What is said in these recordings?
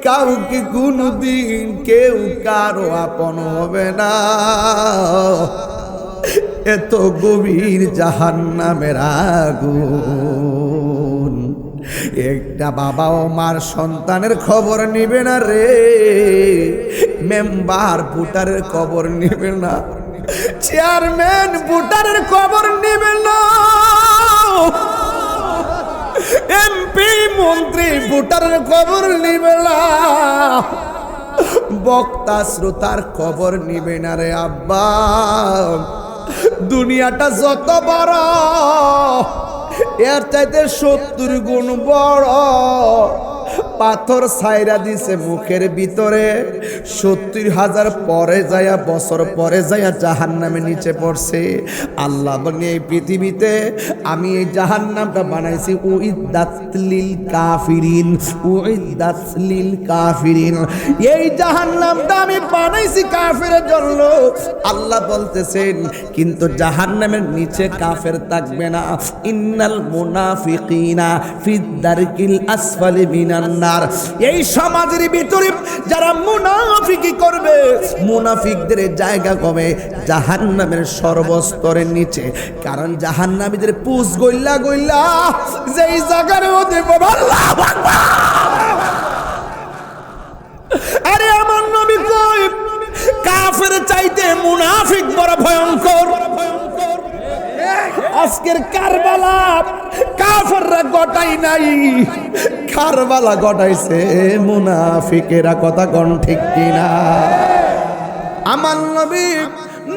কাউকে কোনদিন কেউ কারো আপন হবে না। এত গভীর জাহান্নামের আগুন, একটা বাবা ও মার সন্তানের খবর নিবে না রে, মেম্বার ভোটারের খবর নিবে না, চেয়ারম্যান ভোটারের খবর নিবে না, এমপি মন্ত্রী ভোটারের খবর নিবে না, বক্তা শ্রোতার খবর নিবে না রে আব্বা। দুনিয়াটা যত বড়, এর চাইতে 70 গুণ বড়। পাথর ছাইরা দিছে মুখের ভিতরে, 70,000 পরে যায়া, বছর পরে যায়া জাহান্নামে নিচে পড়ছে। আল্লাহ বলে এই পৃথিবীতে আমি এই জাহান্নামটা বানাইছি উইদ্দাত লিল কাফিরিন, উইদ্দাত লিল কাফিরিন। এই জাহান্নামটা আমি বানাইছি কাফেরের জন্য। আল্লাহ বলতেছেন কিন্তু জাহান্নামের নিচে কাফের থাকবে না। ইন্নাল মুনাফিকিনা ফিদ দারকিল আসফালি মিনান নার। এই সমাজের ভিতরে যারা মুনাফিকি করবে, মুনাফিকদের জায়গা কমে জাহান্নামের সর্বস্তরের নিচে। কারণ জাহান্নামীদের পুষ গইল্লা গইল্লা যেই জায়গার মধ্যে আল্লাহু আকবার। আরে আমার নবী কই কাফের চাইতে মুনাফিক বড় ভয়ঙ্কর। আজকের কারবালা কাফেররা গটাই নাই, কারবালা গটাইছে মুনাফিকেরা। কথা কোন ঠিক কিনা? আমার নবী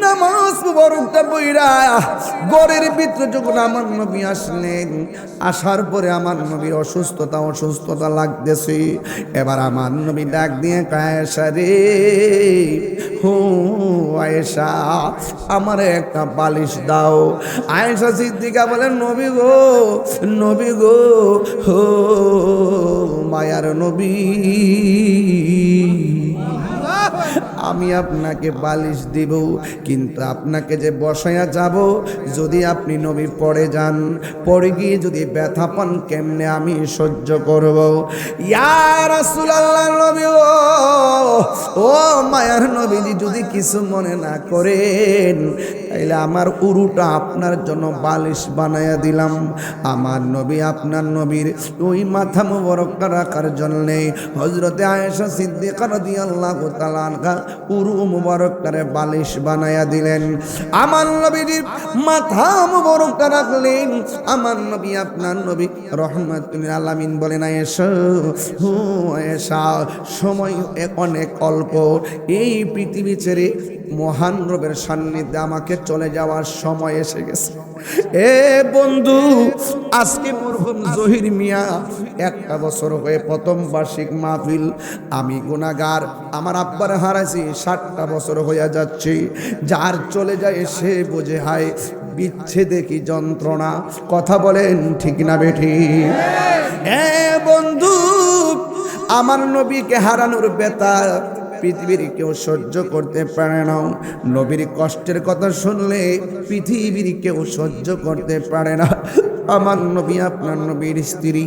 নামাজ মুবারকটা বইরা গরের ভিতরে যখন আমার নবী আসলেন, আসার পরে আমার নবীর অসুস্থতা লাগতেছে। এবার আমার নবী ডাক দিয়ে আয়েশা রে, হো আয়েশা আমার একটা বালিশ দাও। আয়েশা সিদ্দিকা বলেন নবী গো, নবী গো, হো মায়ার নবী, আমি আপনাকে বালিশ দিব, কিন্তু আপনাকে যে বসায়া যাব, যদি আপনি নবী পড়ে যান, পড়ে গিয়ে যদি ব্যথা পান কেমনে আমি সহ্য করব? ইয়া রাসূলুল্লাহ, নবী ও মায়ার নবীজি, যদি কিছু মনে না করেন তাইলে আমার উরুটা আপনার জন্য বালিশ বানায়া দিলাম। আমার নবী আপনার নবীর ওই মাথা মুবারকটা রাখার জন্য হযরতে আয়েশা সিদ্দিকা রাদিয়াল্লাহু তাআলা আনহা উরু মুবারকটারে বালিশ বানায়া দিলেন। আমার নবীর মাথা মুবারকটা রাখলেন। আমার নবী আপনার নবী রহমাতুল আলামিন বলেন আয়েশা, হো আয়েশা সময় অনেক অল্প, এই পৃথিবী ছেড়ে মহান রবের সান্নিধ্যে আমাকে চলে যাওয়ার সময় এসে গেছে। এ বন্ধু, আজকে মরহুম জহির মিয়া 1 বছর হয়ে প্রথম বার্ষিক মাহফিল। আমি গুনাহগার, আমার আব্বার হারাইছি 60টা বছর হয়ে যাচ্ছে। যার চলে যায় সে বোঝে হায় বিচ্ছেদে কি যন্ত্রণা। কথা বলেন ঠিক না বেঠি? এ বন্ধু, আমার নবীকে হারানোর ব্যথা পৃথিবীর কেউ সহ্য করতে পারে না। নবীর কষ্টের কথা শুনলে পৃথিবীর কেউ সহ্য করতে পারে না। আমার নবী আপনার নবীর স্ত্রী,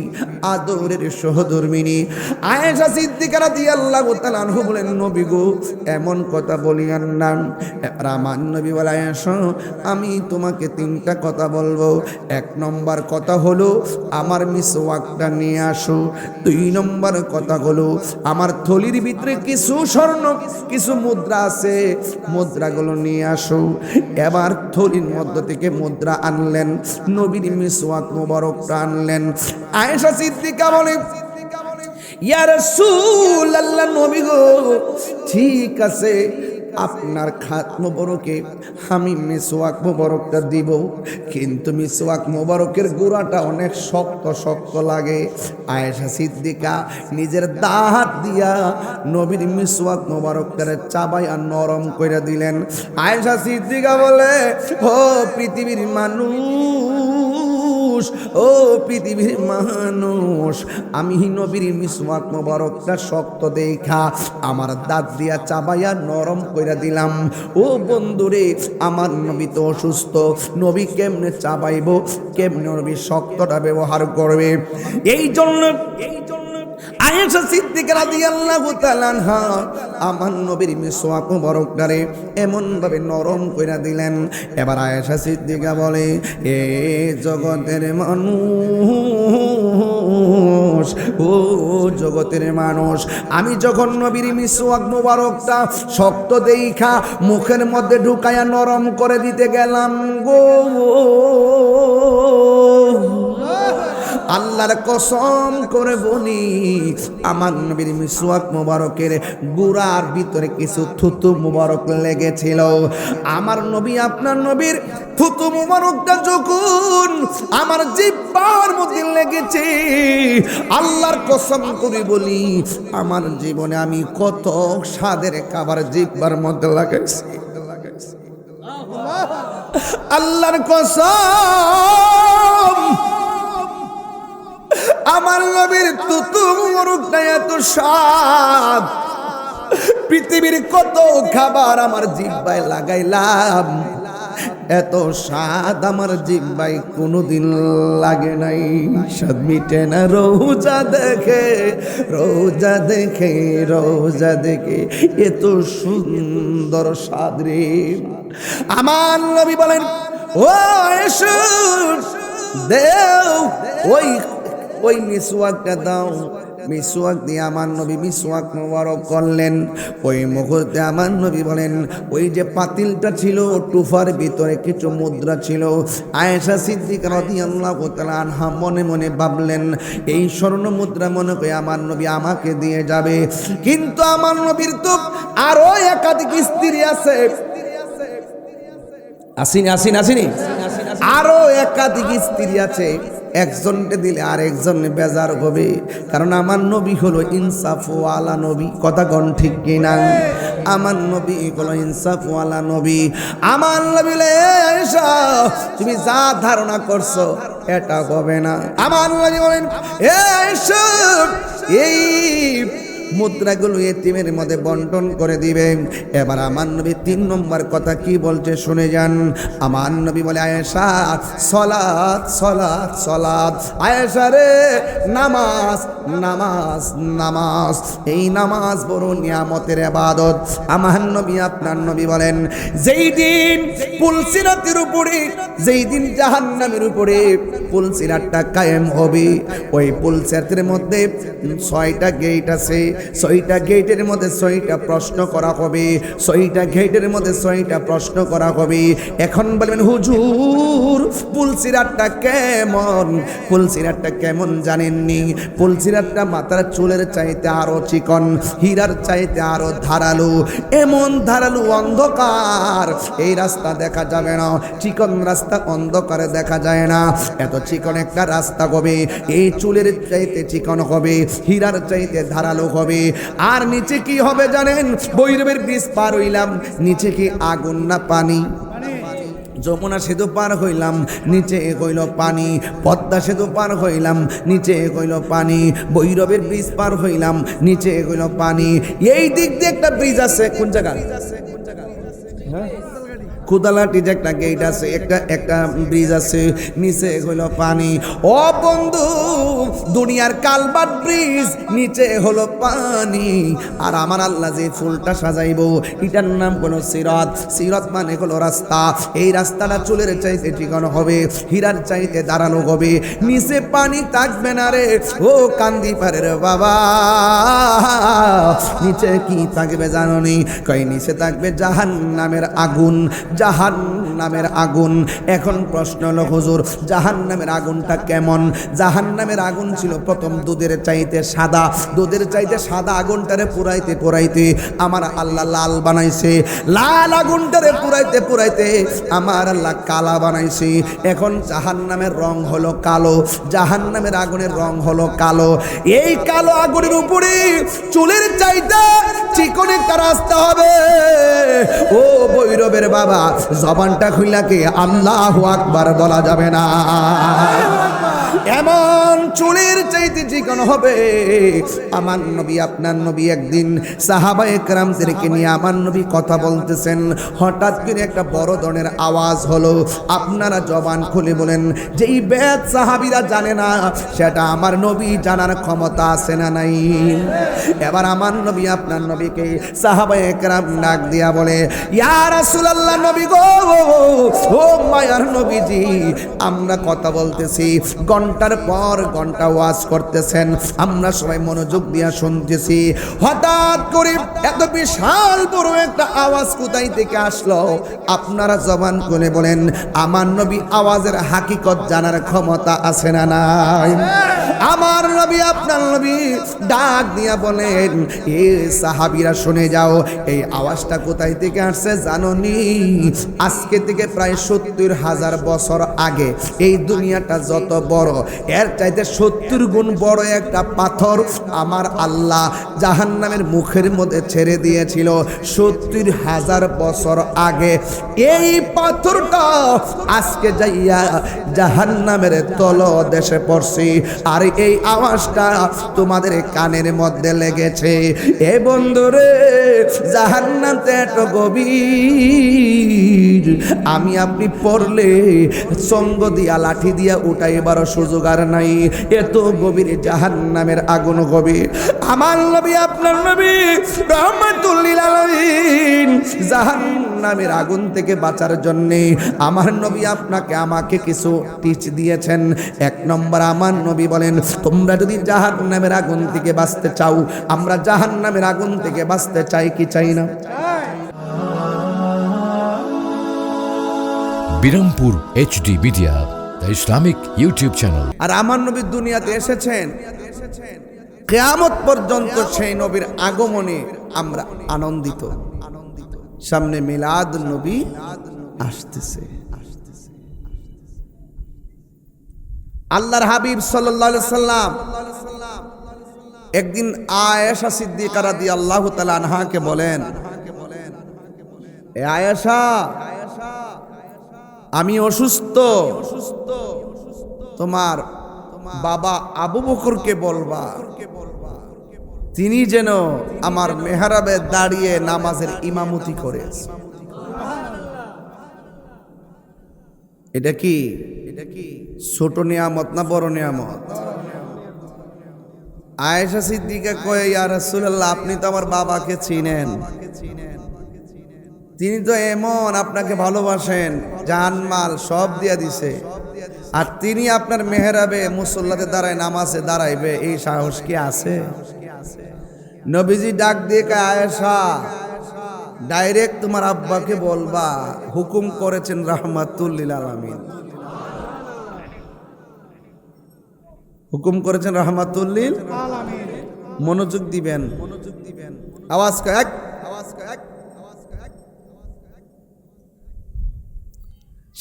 আদরের সহধর্মিনী আয়েশা সিদ্দিকা রাদিয়াল্লাহু তাআলা আনহা বলেন নবী গো, এমন কথা বলিয়েন না। আমার নবী বলে আয়েশা, আমি তোমাকে 3টা কথা বলবো। 1 নম্বর কথা হলো আমার মিসওয়াকটা নিয়ে আসো। 2 নম্বর কথা হলো আমার থলির ভিতরে কিছু স্বর্ণ কিছু মুদ্রা আছে, মুদ্রাগুলো নিয়ে আসো। এবার থলির মধ্য থেকে মুদ্রা আনলেন, নবীর মিসওয়াক মুবারকটা আনলেন। আয়েশা সিদ্দিকা বলে ইয়া রাসূলুল্লাহ, নবী গো ঠিক আছে, আপনার খাত মোবারকে আমি মিসওয়াক মোবারকটা দিব, কিন্তু মিসওয়াক মোবারকের গোড়াটা অনেক শক্ত শক্ত লাগে। আয়েশা সিদ্দিকা নিজের দাঁত দিয়া নবীর মিসওয়াক মোবারকটারে চাবাইয়া নরম করে দিলেন। আয়েশা সিদ্দিকা বলে ও পৃথিবীর মানুষ, ও পৃথিবীর মানুষ, আমি নবীর মিসওয়াক মোবারকটা শক্ত দেখা আমার দাঁত দিয়া চাবাইয়া নরম কইরা দিলাম। ও বন্ধুরে, আমার নবী তো অসুস্থ, নবী কেমনে চাবাইবো, কেমনে নবী শক্তটা ব্যবহার করবে? এই জন্য আয়েশা সিদ্দিকা রাদিয়াল্লাহু তাআলা আনহা আমার নবীর মিসওয়াক মুবারকটারে এমন ভাবে নরম কইরা দিলেন। এবার আয়েশা সিদ্দিকা বলে, এ জগতের মানুষ, ও জগতের মানুষ, আমি যখন নবীর মিসওয়াক মুবারকটা শক্ত দেইখা মুখের মধ্যে ঢুকায়া নরম করে দিতে গেলাম গো, আল্লাহর কসম করে বলি আমার নবীর মিসওয়াক মুবারকের গুড়ার ভিতরে কিছু থুতু মুবারক লেগেছিল। আমার নবী আপনার নবীর থুতু মুবারকটা যখন আমার জিহ্বার মধ্যে লেগেছে, আল্লাহর কসম করে বলি আমার জীবনে আমি কত স্বাদের খাবার জিহ্বার মধ্যে লাগাইছি। আল্লাহর কসম, আমার নবীর থুতু মুবারকটা এত স্বাদ, পৃথিবীর কত খাবার আমার জিহ্বায় লাগাইলাম, এত স্বাদ আমার জিহ্বায় কোনোদিন লাগে নাই। স্বাদ মিটে না রোজা দেখে, রোজা দেখে, রোজা দেখে, এত সুন্দর স্বাদ রে। আমার নবী বলেন, ও এসো দেও ওই মিসওয়াকটা দাও। মিসওয়াক দিয়ে আমার নবী মিসওয়াক মুবারক করলেন। ওই মুহূর্তে আমার নবী বলেন, ওই যে পাতিলটা ছিল টুফার ভিতরে কিছু মুদ্রা ছিল। আয়েশা সিদ্দিকা রাদিয়াল্লাহু তাআলা আনহা মনে মনে ভাবলেন, এই স্বর্ণ মুদ্রা মনে করে আমার নবী আমাকে দিয়ে যাবে। কিন্তু আমার নবীর তো আরো একাধিক স্ত্রী আছে, আসেনি, আরো একাধিক স্ত্রী আছে। একজনকে দিলে আর একজনে বেজার হবে, কারণ আমার নবী হলো ইনসাফওয়ালা নবী। কথা কোন ঠিক কিনা? আমার নবী হলো ইনসাফওয়ালা নবী। আমার নবী আয়েশা, তুমি যা ধারণা করছো এটা হবে না। আমার নবী বলেন, এ আয়েশা, এই মুদ্রাগুলো এতিমের মধ্যে বন্টন করে দিবেন। এবার আমার নবী 3 নম্বর কথা কি বলছে শুনে যান। আমার নবী বলে, আয়েশা সালাত সালাত সালাত, আয়েশা রে নামাজ নামাজ নামাজ, এই নামাজ বড় নিয়ামতের ইবাদত। আমার নবী আপনার নবী বলেন, যেই দিন পুলসিরাতের উপরে, যেই দিন জাহান্নামের উপরে পুলসিরাতটা কায়েম হবে, ওই পুলসিরাতের মধ্যে 6টা গেট আছে। 6টা গেটের মধ্যে 6টা প্রশ্ন করা হবে, 6টা গেটের মধ্যে 6টা প্রশ্ন করা হবে। এখন বলবেন, হুজুর পুলসিরাতটা কেমন? পুলসিরাতটা কেমন জানেননি? পুলসিরাতটা মাথার চুলের চাইতে আরো চিকন, হীরার চাইতে আরো ধারালো, এমন ধারালো অন্ধকার, এই রাস্তা দেখা যাবে না। চিকন রাস্তা অন্ধকারে দেখা যায় না, এত চিকন একটা রাস্তা হবে, এই চুলের চাইতে চিকন হবে, হীরার চাইতে ধারালো হবে। আর নিচে কি হবে জানেন? ভৈরবের ব্রিজ পার হইলাম, নিচে কি আগুন না পানি? যমুনা সেতু পার হইলাম, নিচে হইল পানি। পদ্মা সেতু পার হইলাম, নিচে হইল পানি। ভৈরবের ব্রিজ পার হইলাম, নিচে হইল পানি। এই দিক দিয়ে একটা ব্রিজ আছে, কোন জায়গা? কুদালাটি যে একটা গেট আছে, একটা ব্রিজ আছে, নিচে হলো পানি। ও বন্ধু, দুনিয়ার কালবাট ব্রিজ, নিচে হলো পানি। আর আমার আল্লাহ যে ফুলটা সাজাইবো, এটার নাম হলো সিরাত। সিরাত মানে হলো রাস্তা। এই রাস্তাটা চুলের চাইতে চিকন হবে, হীরার চাইতে দাঁড়ানো হবে, নিচে পানি থাকবে না রে। ও কান্দি পারের বাবা, নিচে কি থাকবে জানো নি? কই নিচে থাকবে জাহান্নামের আগুন, জাহান্নামের আগুন। এখন প্রশ্ন হলো, হুজুর জাহান্নামের আগুনটা কেমন? জাহান্নামের আগুন ছিল প্রথম দুধের চাইতে সাদা, দুধের চাইতে সাদা আগুনটারে পুরাইতে পুরাইতে আমার আল্লাহ লাল বানাইছে, লাল আগুনটারে পুরাইতে পুরাইতে আমার আল্লাহ কালা বানাইছে। এখন জাহান্নামের রং হলো কালো, জাহান্নামের আগুনের রং হলো কালো। এই কালো আগুনের উপরে চুলের চাইতে চিকন একটা রাস্তা হবে। ও ভৈরবের বাবা, জবানটা খুইলাকে আল্লাহু আকবার বলা যাবে না। এমন চুলের চাইতে চিকন হবে। আমার নবী আপনার নবী একদিন সাহাবায়ে কেরামদেরকে নিয়ে আমার নবী কথা বলতেছেন, হঠাৎ করে একটা বড় ধরনের আওয়াজ হলো। আপনারা জবান খুলে বলেন, যেই বেদ সাহাবীরা জানে না সেটা আমার নবী জানার ক্ষমতা আছে না নাই? এবার আমার নবী আপনার নবীকে সাহাবায়ে কেরাম ডাক দিয়া বলে, ইয়া রাসূলুল্লাহ, নবী গো, ও মায়ার নবীজি, আমরা কথা বলতেছি, ঘন্টার পর ঘন্টা ওয়াজ করতেছেন, আমরা সবাই মনোযোগ দিয়া শুনতেছি। হঠাৎ করে এত বিশাল বড় একটা আওয়াজ কোথায় থেকে আসলো? আপনারা জবান করে বলেন, আমার নবী আওয়াজের হাকিকত জানার ক্ষমতা আছে না নাই? আমার নবী আপনার নবী ডাক দিয়া বলেন, এ সাহাবীরা শুনে যাও, এই আওয়াজটা কোথায় থেকে আসছে জানোনি? আজকে থেকে প্রায় ৭০,০০০ বছর আগে এই দুনিয়াটা যত বড়, এর চাইতে ৭০ গুণ বড় একটা পাথর আমার আল্লাহ জাহান্নামের মুখের মধ্যে ছেড়ে দিয়েছিল ৭০,০০০ বছর আগে। এই পাথরটা আজকে যাইয়া জাহান্নামের তলদেশে পড়ছি, আর এই আওয়াজটা তোমাদের কানের মধ্যে লেগেছে। এ বন্ধুরে, জাহান্নামটা এত গভীর, আমি আপনি পড়লে সঙ্গ দিয়া লাঠি দিয়া উঠাইবার সুযোগ আর নাই, এত গভীর জাহান্নামের আগুন গভীর। আমার নবী আপনার নবী রাহমাতুল লিল আলামিন জাহান্নামের আগুন থেকে বাঁচার জন্য আমার নবী আপনাকে আমাকে কিছু টিচ দিয়েছেন। এক নম্বর, আমার নবী বলেন, তোমরা যদি জাহান্নামের আগুন থেকে বাঁচতে চাও, আমরা জাহান্নামের আগুন থেকে বাঁচতে চাই কি চাই না? Birampur HD media, the Islamic YouTube channel. আর আমার নবী দুনিয়াতে এসেছেন, কিয়ামত পর্যন্ত সেই নবীর আগমনে আমরা আনন্দিত। সামনে মিলাদ নবী আসতেছে। আল্লাহর হাবিব সাল্লাল্লাহু আলাইহি সাল্লাম একদিন আয়েশা সিদ্দিকা রাদিয়াল্লাহু তাআলা আনহাকে বলেন, এ আয়েশা, আমি অসুস্থ, তোমার বাবা আবু বকরকে বলবা তিনি যেন আমার মেহরাবে দাঁড়িয়ে নামাজের ইমামতি করে। এটা কি ছোট নিয়ামত না বড় নিয়ামত? আয়েশা সিদ্দিকা কয়, ইয়া রাসূলুল্লাহ, আপনি তো আমার বাবাকে চিনেন, তিনি তো এমন আপনাকে ভালোবাসেন, জানমাল সব দিয়া দিছে, আর তিনি আপনার মেহরাবে মুসল্লাতে দাঁড়ায় নামাজে দাঁড়াইবে, এই সাহস কি আছে? নবীজি ডাক দিয়ে কয়, আয়েশা, ডাইরেক্ট তোমার আব্বাকে বলবা, হুকুম করেছেন রাহমাতুল লিল আলামিন, হুকুম করেছেন রাহমাতুল লিল আলামিন। মনোযোগ দিবেন, আওয়াজ এক,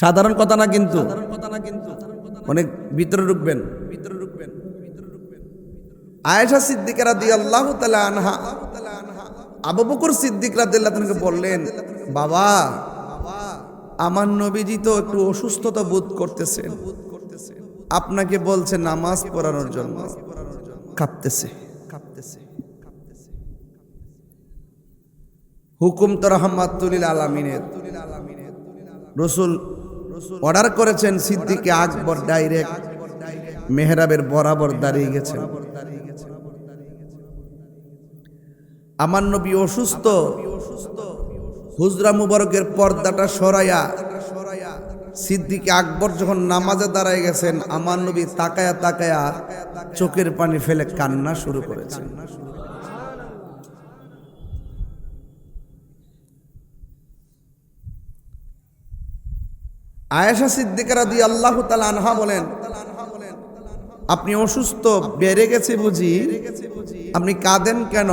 সাধারণ কথা না কিন্তু, অনেক ভিতরে ঢুকবেন। আয়েশা সিদ্দিকা রাদিয়াল্লাহু তাআলা আনহা আবু বকর সিদ্দিক রাদিয়াল্লাহু তাআলাকে বললেন, বাবা, আমার নবীজি তো একটু অসুস্থতা বোধ করতেছেন, আপনাকে বলছে নামাজ পড়ানোর জন্য, কাঁপতেছে। হুকুম তো রাহমাতুল লিল আলামিনের, রাসূল অর্ডার করেছেন, সিদ্দিকে আকবর ডাইরেক্ট মেহরাবের বরাবর দাঁড়িয়ে গেছেন। আমার নবী অসুস্থ, হুজরা মুবারকের পর্দাটা সরাইয়া সিদ্দিকে আকবর যখন নামাজে দাঁড়ায় গেছেন, আমার নবী তাকায়া তাকায়া চোখের পানি ফেলে কান্না শুরু করেছেন। আয়েশা সিদ্দিকা রাদিয়াল্লাহু তাআলা আনহা বলেন, আপনি অসুস্থ, বেড়ে গেছে বুঝি, আপনি কাঁদেন কেন?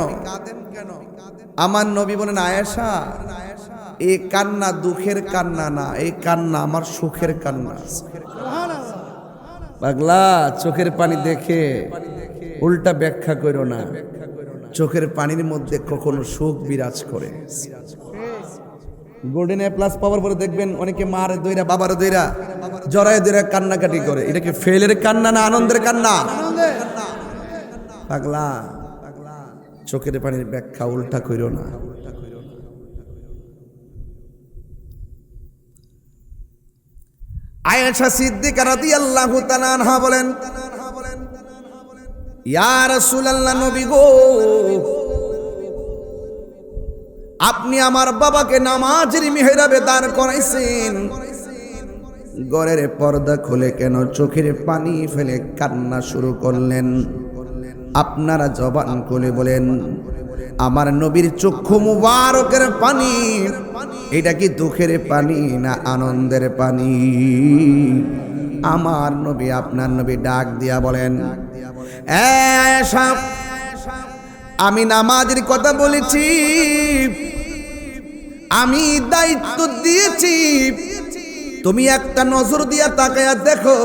আমার নবী বলেন, আয়েশা, এই কান্না দুঃখের কান্না না, এই কান্না আমার সুখের কান্না। পাগলা, চোখের পানি দেখে উল্টা ব্যাখ্যা করো না, চোখের পানির মধ্যে কখনো সুখ বিরাজ করে। গোল্ডেন এ প্লাস পাওয়ার পরে দেখবেন অনেকে মার দইরা, বাবার দইরা জড়ায় ধরে কান্নাকাটি করে। এটা কি ফেলের কান্না না আনন্দের কান্না? পাগলা, চোখের পানির ব্যাখ্যা উল্টা কইরো না। আয়েশা সিদ্দিকা রাদিয়াল্লাহু তাআলা আনহা বলেন, ইয়া রাসূলুল্লাহ, নবী গো, আপনি আমার বাবাকে নামাজের মিহরাবে দাঁড় করাইছেন, ঘরের পর্দা খুলে কেন চোখের পানি ফেলে কান্না শুরু করলেন? আপনারা জবান খুলে বলেন, আমার নবীর চক্ষু মুবারকের পানি এটা কি দুঃখের পানি না আনন্দের পানি? আমার নবী, আপনার নবী ডাক দিয়া বলেন, আয়েশা, আমি নামাজের কথা বলেছি, আমি দায়িত্ব দিয়েছি, তুমি একটা নজর দিয়া তাকায়া দেখো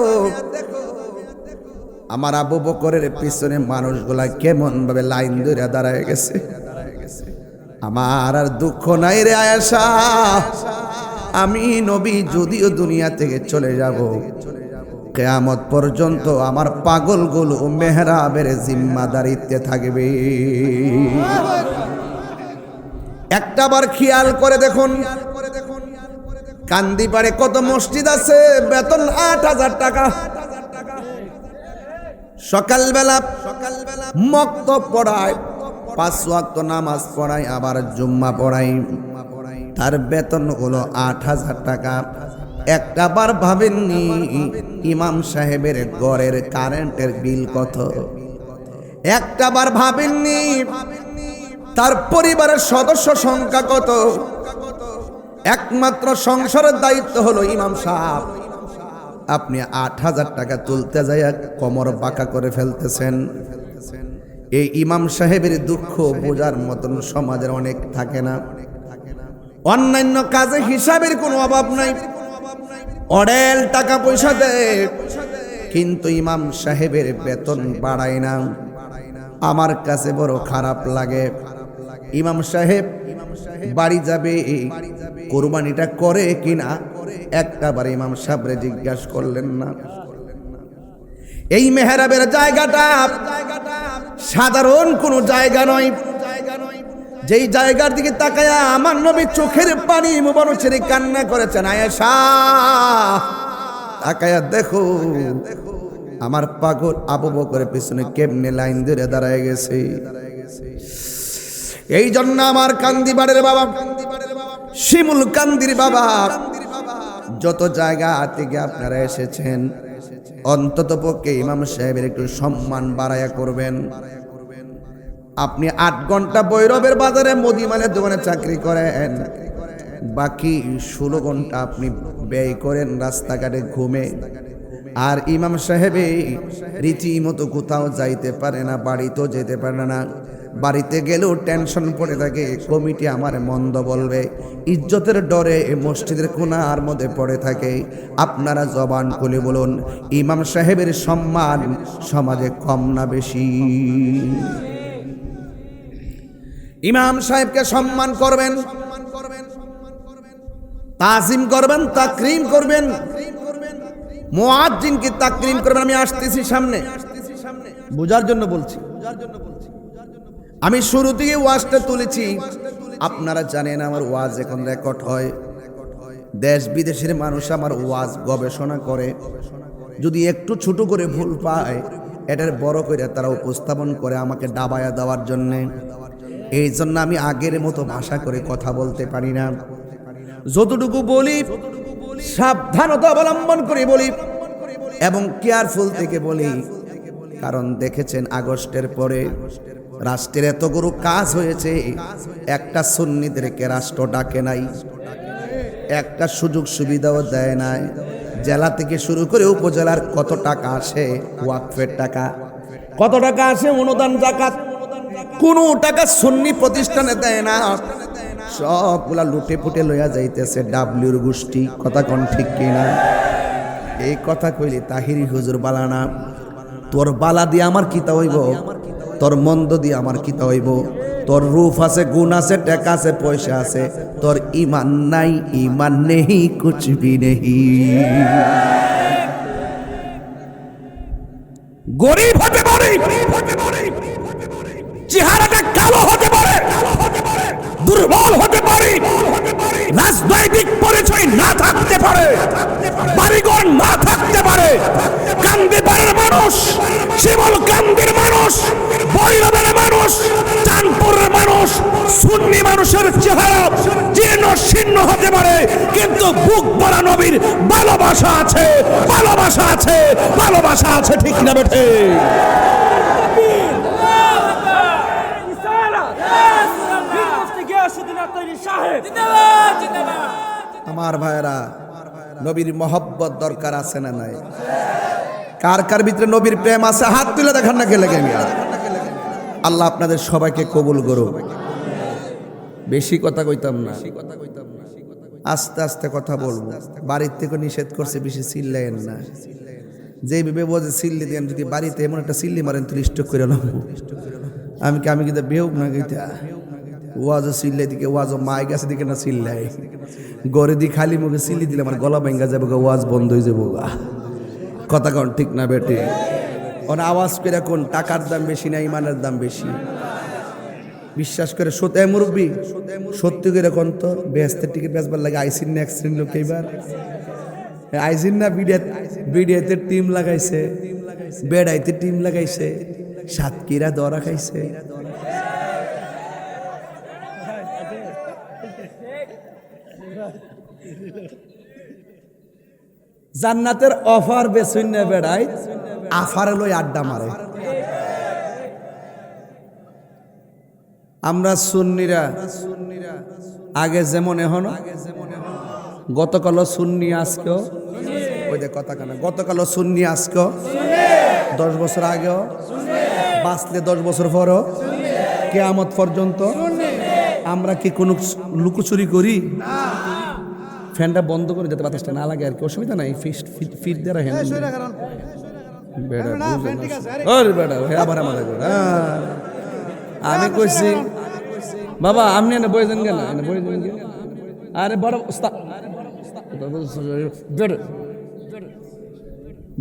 আমার আবু বকরের পিছনে মানুষগুলা কেমন ভাবে লাইন ধরে দাঁড়ায় গেছে। আমার আর দুঃখ নাই রে আয়েশা, আমি নবী যদিও দুনিয়া থেকে চলে যাব, কিয়ামত পর্যন্ত আমার পাগলগুলো মেহরাবের জিম্মাদারিতে থাকবে। একটাবার খেয়াল করে দেখুন, কান্দিপাড়ে কত মসজিদ আছে, বেতন ৮,০০০ টাকা। সকালবেলা মক্তব পড়ায়, ৫ ওয়াক্ত নামাজ পড়ায়, আবার জুম্মা পড়ায়, তার বেতন হলো ৮,০০০ টাকা। একটাবার ভাবেননি ইমাম সাহেবের ঘরের কারেন্টের বিল কত? একটাবার ভাবেননি তার পরিবারের সদস্য সংখ্যা কত? একমাত্র সংসারের দায়িত্ব হলো ইমাম সাহেব, আপনি ৮,০০০ টাকা তুলতে যাইয়া কোমর বাঁকা করে ফেলতেছেন। এই ইমাম সাহেবের দুঃখ বোঝার মতন সমাজের অনেক থাকে না। অন্যান্য কাজে হিসাবের কোনো অভাব নাই, অডেল টাকা পয়সা দেয়, কিন্তু ইমাম সাহেবের বেতন বাড়ায় না। আমার কাছে বড় খারাপ লাগে। ইমাম সাহেব বাড়ি যাবে, কোরবানিটা করে কিনা একটাবার ইমাম সাহেবরে জিজ্ঞাসা করলেন না? এই মেহরাবের জায়গাটা সাধারণ কোনো জায়গা নয়, যেই জায়গার দিকে তাকায়া আমার নবী চোখের পানি মুবারক ছেড়ে কান্না করেছেন। আয়েশা, তাকায়া দেখো আমার পাগল আবু বকরের পিছনে কেমনে লাইন ধরে দাঁড়ায় গেছে। এই জন্য আমার কান্দিবাড়ের বাবা, শিমুল কান্দির বাবা, যত জায়গা থেকে আপনারা এসেছেন, অন্তত পক্ষে ইমাম সাহেবের একটু সম্মান বাড়ায়া করবেন। আপনি ৮ ঘন্টা ভৈরবের বাজারে মুদিমালের দোকানে চাকরি করেন, বাকি ১৬ ঘন্টা আপনি ব্যয় করেন রাস্তাঘাটে ঘুমে। আর ইমাম সাহেবে রীতিমতো কোথাও যাইতে পারে না, বাড়িতেও যেতে পারে না, বাড়িতে গেলেও টেনশন পড়ে থাকে, কমিটি আমার মন্দ বলবে, ইজ্জতের ডরে মসজিদের কোণার মধ্যে পড়ে থাকে। আপনারা জবান খুলে বলুন, ইমাম সাহেবের সম্মান সমাজে কম না বেশি? ইমাম সাহেবকে সম্মান করবেন, তাজিম করবেন, তাকরিম করবেন, মুয়াজ্জিনকে তাকরিম করবেন। আমি আসতেছি সামনে, বুঝার জন্য বলছি। আমি শুরু থেকে ওয়াজটা তুলেছি, আপনারা জানেন আমার ওয়াজ এখন রেকর্ড হয়, দেশ বিদেশের মানুষ আমার ওয়াজ গবেষণা করে, যদি একটু ছোট করে ভুল পায় এটার বড় করে তারা উপস্থাপন করে আমাকে ডাবায়া দেওয়ার জন্যে। এই জন্য আমি আগের মতো ভাষা করে কথা বলতে পারি না, যতটুকু বলি সাবধানতা অবলম্বন করে বলি এবং কেয়ারফুল থেকে বলি। কারণ দেখেছেন আগস্টের পরে রাষ্ট্রের এতগুলো কাজ হয়েছে, একটা সুন্নিদেরকে রাষ্ট্র ডাকে নাই, একটা সুযোগ সুবিধাও দেয় নাই। জেলা থেকে শুরু করে উপজেলার কত টাকা আসে ওয়াকফের টাকা, কত টাকা আসে অনুদান জাকাত, কোনো টাকা সুন্নি প্রতিষ্ঠানে দেয় না, সবগুলা লুটে পুটে লইয়া যাইতেছে ডাব্লিউর গোষ্ঠী। কথা কোন ঠিক কিনা? এই কথা কইলে তাহিরি হুজুর বালানা, তোর বালা দিয়ে আমার কিতা হইব? তোর মন্দ দিয়ে আমার কিতা হইব? তোর রূপ আছে, গুণ আছে, টাকা আছে, পয়সা আছে, তোর ইমান নাই, ইমান নেহি কুছ ভি নেহি। গরিব হতে পারে, চেহারাটা কালো হতে পারে, দুর্বল হতে পারে, রাজনৈতিক পরিচয় না থাকতে পারে, বাড়িঘর না থাকতে পারে, কান্দিপাড়ের মানুষ, শিমল কান্দির মানুষ, বৈরবের মানুষ, চাঁদপুরের মানুষ, সুন্নি মানুষের চেহারা জীর্ণ শীর্ণ হতে পারে, কিন্তু বুক ভরা নবীর ভালোবাসা আছে, ভালোবাসা আছে, ভালোবাসা আছে, ঠিক না বেঠে? আমার ভাইরা, নবীর মহব্বত দরকার আছে না নাই? কার কার ভিতরে নবীর প্রেম আছে? হাত তুলে দেখান না গেলে গেলে। আল্লাহ আপনাদের সবাইকে কবুল করুক। বেশি কথা কইতাম না, আস্তে আস্তে কথা বলবো। বাড়ির থেকে নিষেধ করছে বেশি চিল্লাইয়েন না। যে ভেবে বোঝে চিল্লি দেন, যদি বাড়িতে এমন একটা চিল্লি মারেন তো স্টক করে নাও। আমি কিন্তু বেহুক না গইতা ওয়াজও চিল্লাই দিকে, ওয়াজও মাই গাছে দিকে না চিল্লাই, গড়ে দি খালি মুখে চিল্লি দিলে আমার গলা ভেঙ্গা যাবো, ওয়াজ বন্ধ হয়ে যাবো। কথা কন ঠিক না বেটে? ওর আওয়াজ করে কোন টাকার দাম বেশি না ইমানের দাম বেশি? বিশ্বাস করে সত্যি মুরব্বী, সত্যি করে কোন তো বেহেস্তের টিকিট বেচবার লাগে আইসিন না অ্যাক্সিডেন্ট লোক এইবার আইসিন না বিডিয়াতে টিম লাগাইছে, বেড়াইতে টিম লাগাইছে, সাতক্ষীরা দরা খাইছে। জান্নাতের অফার বেসুন না বেড়াই, আফারে লই আড্ডা মারে। আমরা সুন্নিরা আগে যেমন এখন, গতকালও সুন্নি আজকেও, ওই যে কথা কানা, গতকালও সুন্নি আজকেও, 10 বছর আগেও, বাঁচলে 10 বছর পরও, কিয়ামত পর্যন্ত। আমরা কি কোনো লুকোচুরি করি? ফ্যানটা বন্ধ করে যাতে বাতাসটা না লাগে আর কি, অসুবিধা নাই। ফিট দেওয়া হ্যাঁ আবার আমাদের আমি কইছি বাবা আপনি এনে বইছেন কেন, এনে বইছেন কেন? আরে বড়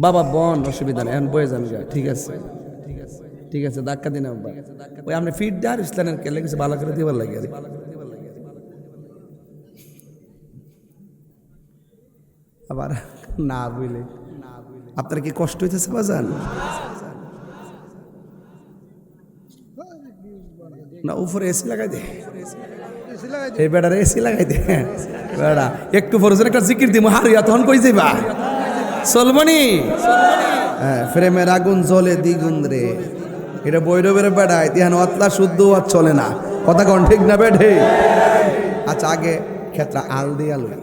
বাবা বন, অসুবিধা নেই, এখন বয়ে যান গা। ঠিক আছে, ঠিক আছে, ধাক্কা দিন আব্বা। ওই আপনি ফিট দেওয়ার ইসলামের কেলে কিছু ভালো করে দিবার লাগে আর আবার না বুঝলে আপনার কি কষ্ট হইতেছে বাজান? না উপরে এসি লাগাই দে, এই বেড়ার এসি লাগাই দে বেড়া। একটু ফরজের একটা জিকির দিব, হারিয়া তখন কই যাইবা? চলবনি? হ্যাঁ, প্রেমের আগুন জ্বলে দ্বিগুণ রে, এটা বৈরবের বেড়ায় তিহান অতলা শুদ্ধ আর চলে না। কথা কন ঠিক না বেঠে? আচ্ছা, আগে ক্ষেত্রে আল দিয়া লই,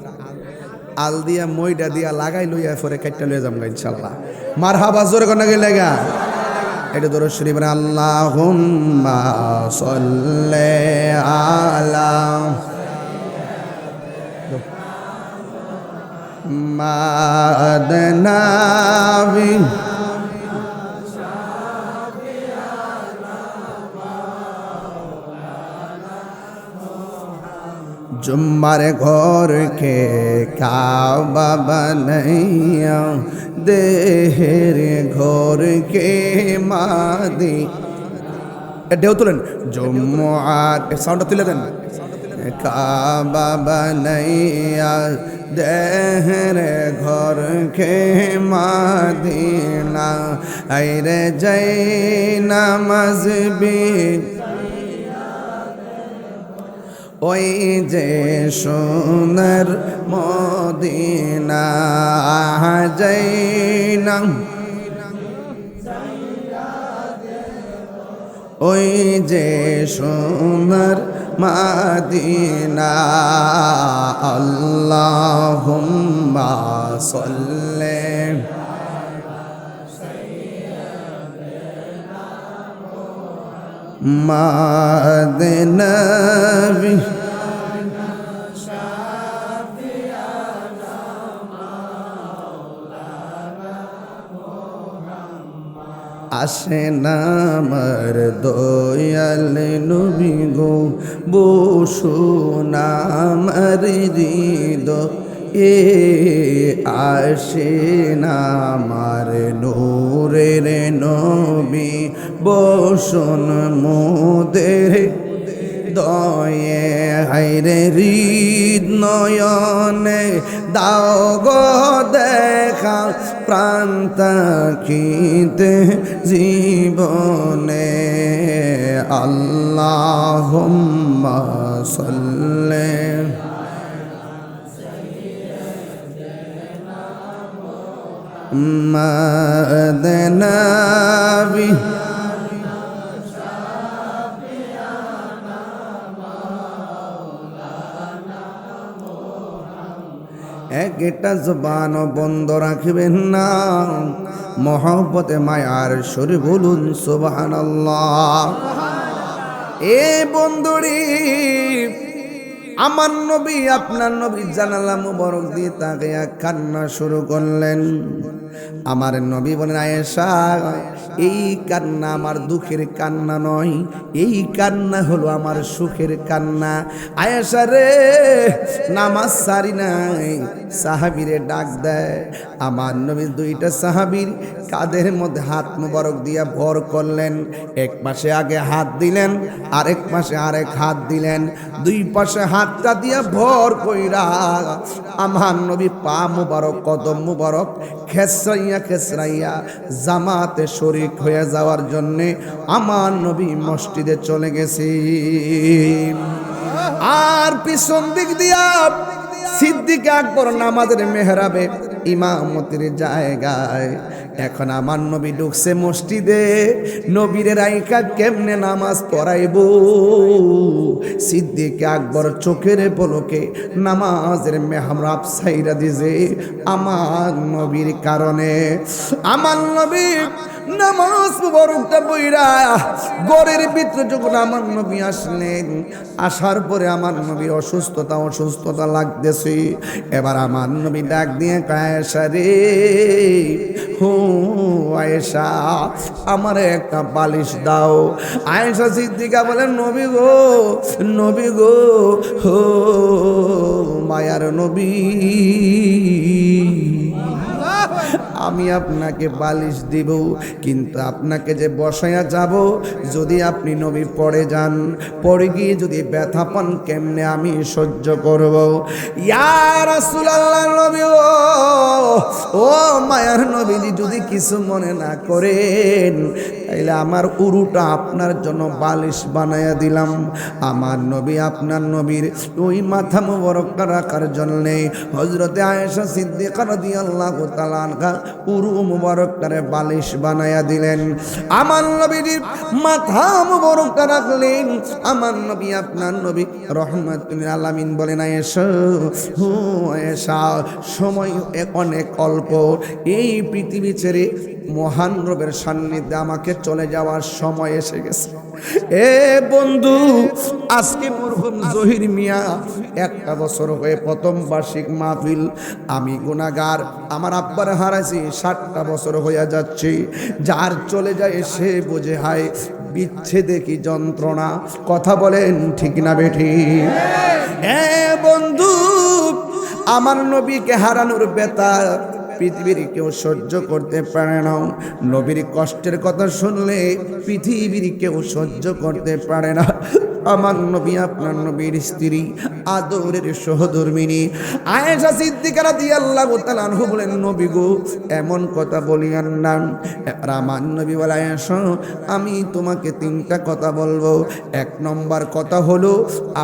আল দিয়া মইটা দিয়া লাগাই লইয়া পরে কাটটা লইয়া যাম ইনশাআল্লাহ। মারহাবা জোরে কোন গেলে গা। এটা দরুদ শরীফ, আল্লাহুম্মা সাল্লি আলা মাদনাবি जुम्मर घोर के काबा बनैया, देहर घोर के मादी। ढेउ तुलेन, जुम्मुआत साउंड तुले देन। काबा बनैया, देहर घोर के मादीना, आइरे जैना मजबी ওই যে সোনার মদিনা যাইনা, ওই যে সোনার মদিনা। আল্লাহুম্মা সাল্লি মাদনাবি আসেন আমার দয়াল নবী গো, বসুন আমার হৃদয়ে, আসেন আমার নূরের নবী, বসুন মোদের দয়ে, হায়রে হৃদ নয়নে দাও গো দেখা, প্রাণ তাকিতে জীবনে, আল্লাহুম্মা সাল্লি মা'দনাবি একটা জবান বন্ধ রাখবেন না, মহব্বতে মায়ার সুরে বলুন সুবহানাল্লাহ। এ বন্ধুরি, আমার নবী আপনার নবী জানালা মুবারক দিয়ে তাকে কান্না শুরু করলেন। আমার নবী বলেন, আয়েশা, এই কান্না আমার দুঃখের কান্না নয়, এই কান্না হলো আমার সুখের কান্না। আয়েশা রে, নামাজ সারি নাই, সাহাবীরে ডাক দেয়। আমার নবী দুইটা সাহাবীর কাঁধের মধ্যে হাত মুবারক দিয়া ভর করলেন। এক পাশে আগে হাত দিলেন, আরেক পাশে আরেক হাত দিলেন, দুই পাশে হাতটা দিয়া ভর কইরা আমার নবী পা মুবারক, কদম মুবারক খেসরাইয়া খেসরাইয়া জামাতে শরীক হয়ে যাওয়ার জন্যে আমার নবী মসজিদে চলে গেছে। আর পিছন দিক দিয়া সিদ্দিক আকবর নামাজের মেহরাবে ইমামতির জায়গায়। এখন আমার নবী ঢুকছে মসজিদে, নবীর রাইকা কেমনে নামাজ পড়াইব? সিদ্দিক আকবর চোখের পলকে নামাজের মেহরাব সাইরা দিছে আমার নবীর কারণে। আমার নবী নামাজ মুবারকটা বইরা গড়ের ভিতরে যখন আমার নবী আসলেন, আসার পরে আমার নবী অসুস্থতা লাগতেছে। এবার আমার নবী ডাক দিয়ে আয়েশা রে, হো আয়েশা, আমার একটা বালিশ দাও। আয়েশা সিদ্দিকা বলেন, নবী গো, নবী গো, হো মায়ার নবী, আমি আপনাকে বালিশ দিব, কিন্তু আপনাকে যে বসায়া যাব, যদি আপনি নবী পড়ে যান, পড়ে গিয়ে যদি ব্যথা পান, কেমনে আমি সহ্য করব? ইয়া রাসূলুল্লাহ, নবী ও মায়ার নবীজি, যদি কিছু মনে না করেন, তাইলে আমার উরুটা আপনার জন্য বালিশ বানায়া দিলাম। আমার নবী আপনার নবীর ওই মাথা মুবারকটা রাখার জন্য হযরতে আয়েশা সিদ্দিকা রাদিয়াল্লাহু তাআলা আনহা উরু মুবারকটারে বালিশ বানায়া দিলেন। আমার নবীর মাথা মুবারকটা রাখলেন। আমার নবী আপনার নবী রহমাতুল আলামিন বলেন, আয়েশা, হো আয়েশা, সময় অনেক অল্প, এই পৃথিবী ছেড়ে মহান রবের সান্নিধ্যে আমাকে চলে যাওয়ার সময় এসে গেছে। এ বন্ধু, আজকে মরহুম জহির মিয়া 1 বছর হয়ে প্রথম বার্ষিক মাহফিল। আমি গুনাহগার, আমার আব্বার হারাইছি 60টা বছর হয়ে যাচ্ছে। যার চলে যায় সে বোঝে হায় বিচ্ছেদে কি যন্ত্রণা। কথা বলেন ঠিক না বেঠি? এ বন্ধু, আমার নবীকে হারানোর ব্যথা পৃথিবীর কেউ সহ্য করতে পারে না। নবীর কষ্টের কথা শুনলে পৃথিবীর কেউ সহ্য করতে পারে না। আমার নবী আপনার নবীর স্ত্রী, আদরের সহধর্মিনী আয়েশা সিদ্দিকা রাদিয়াল্লাহু তাআলা আনহা বলেন, নবী গো, এমন কথা বলিয়েন না। আমার নবী বলে, আয়েশা, আমি তোমাকে 3টা কথা বলবো। 1 নম্বর কথা হলো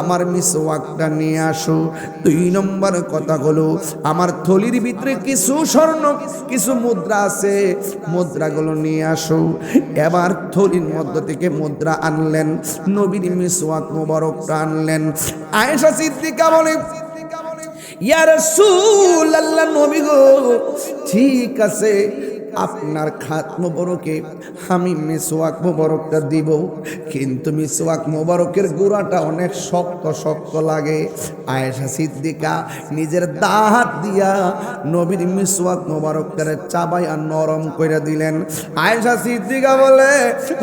আমার মিসওয়াকটা নিয়ে আসো। 2 নম্বর কথা হলো আমার থলির ভিতরে কিছু স্বর্ণ, কিছু মুদ্রা আছে, মুদ্রাগুলো নিয়ে আসো। এবার থলির মধ্য থেকে মুদ্রা আনলেন, নবীর মিসওয়াক মুবারকটা আনলেন। আয়েশা সিদ্দিকা বলে, ইয়া রাসূলুল্লাহ, নবী গো, ঠিক আছে, আপনার খাত মোবারকে আমি মিসওয়াক মোবারকটা দিব, কিন্তু মিসওয়াক মোবারকের গোড়াটা অনেক শক্ত শক্ত লাগে। আয়েশা সিদ্দিকা নিজের দাঁত দিয়া নবীর মিসওয়াক মোবারকটারে চাবাই আর নরম করে দিলেন। আয়েশা সিদ্দিকা বলে,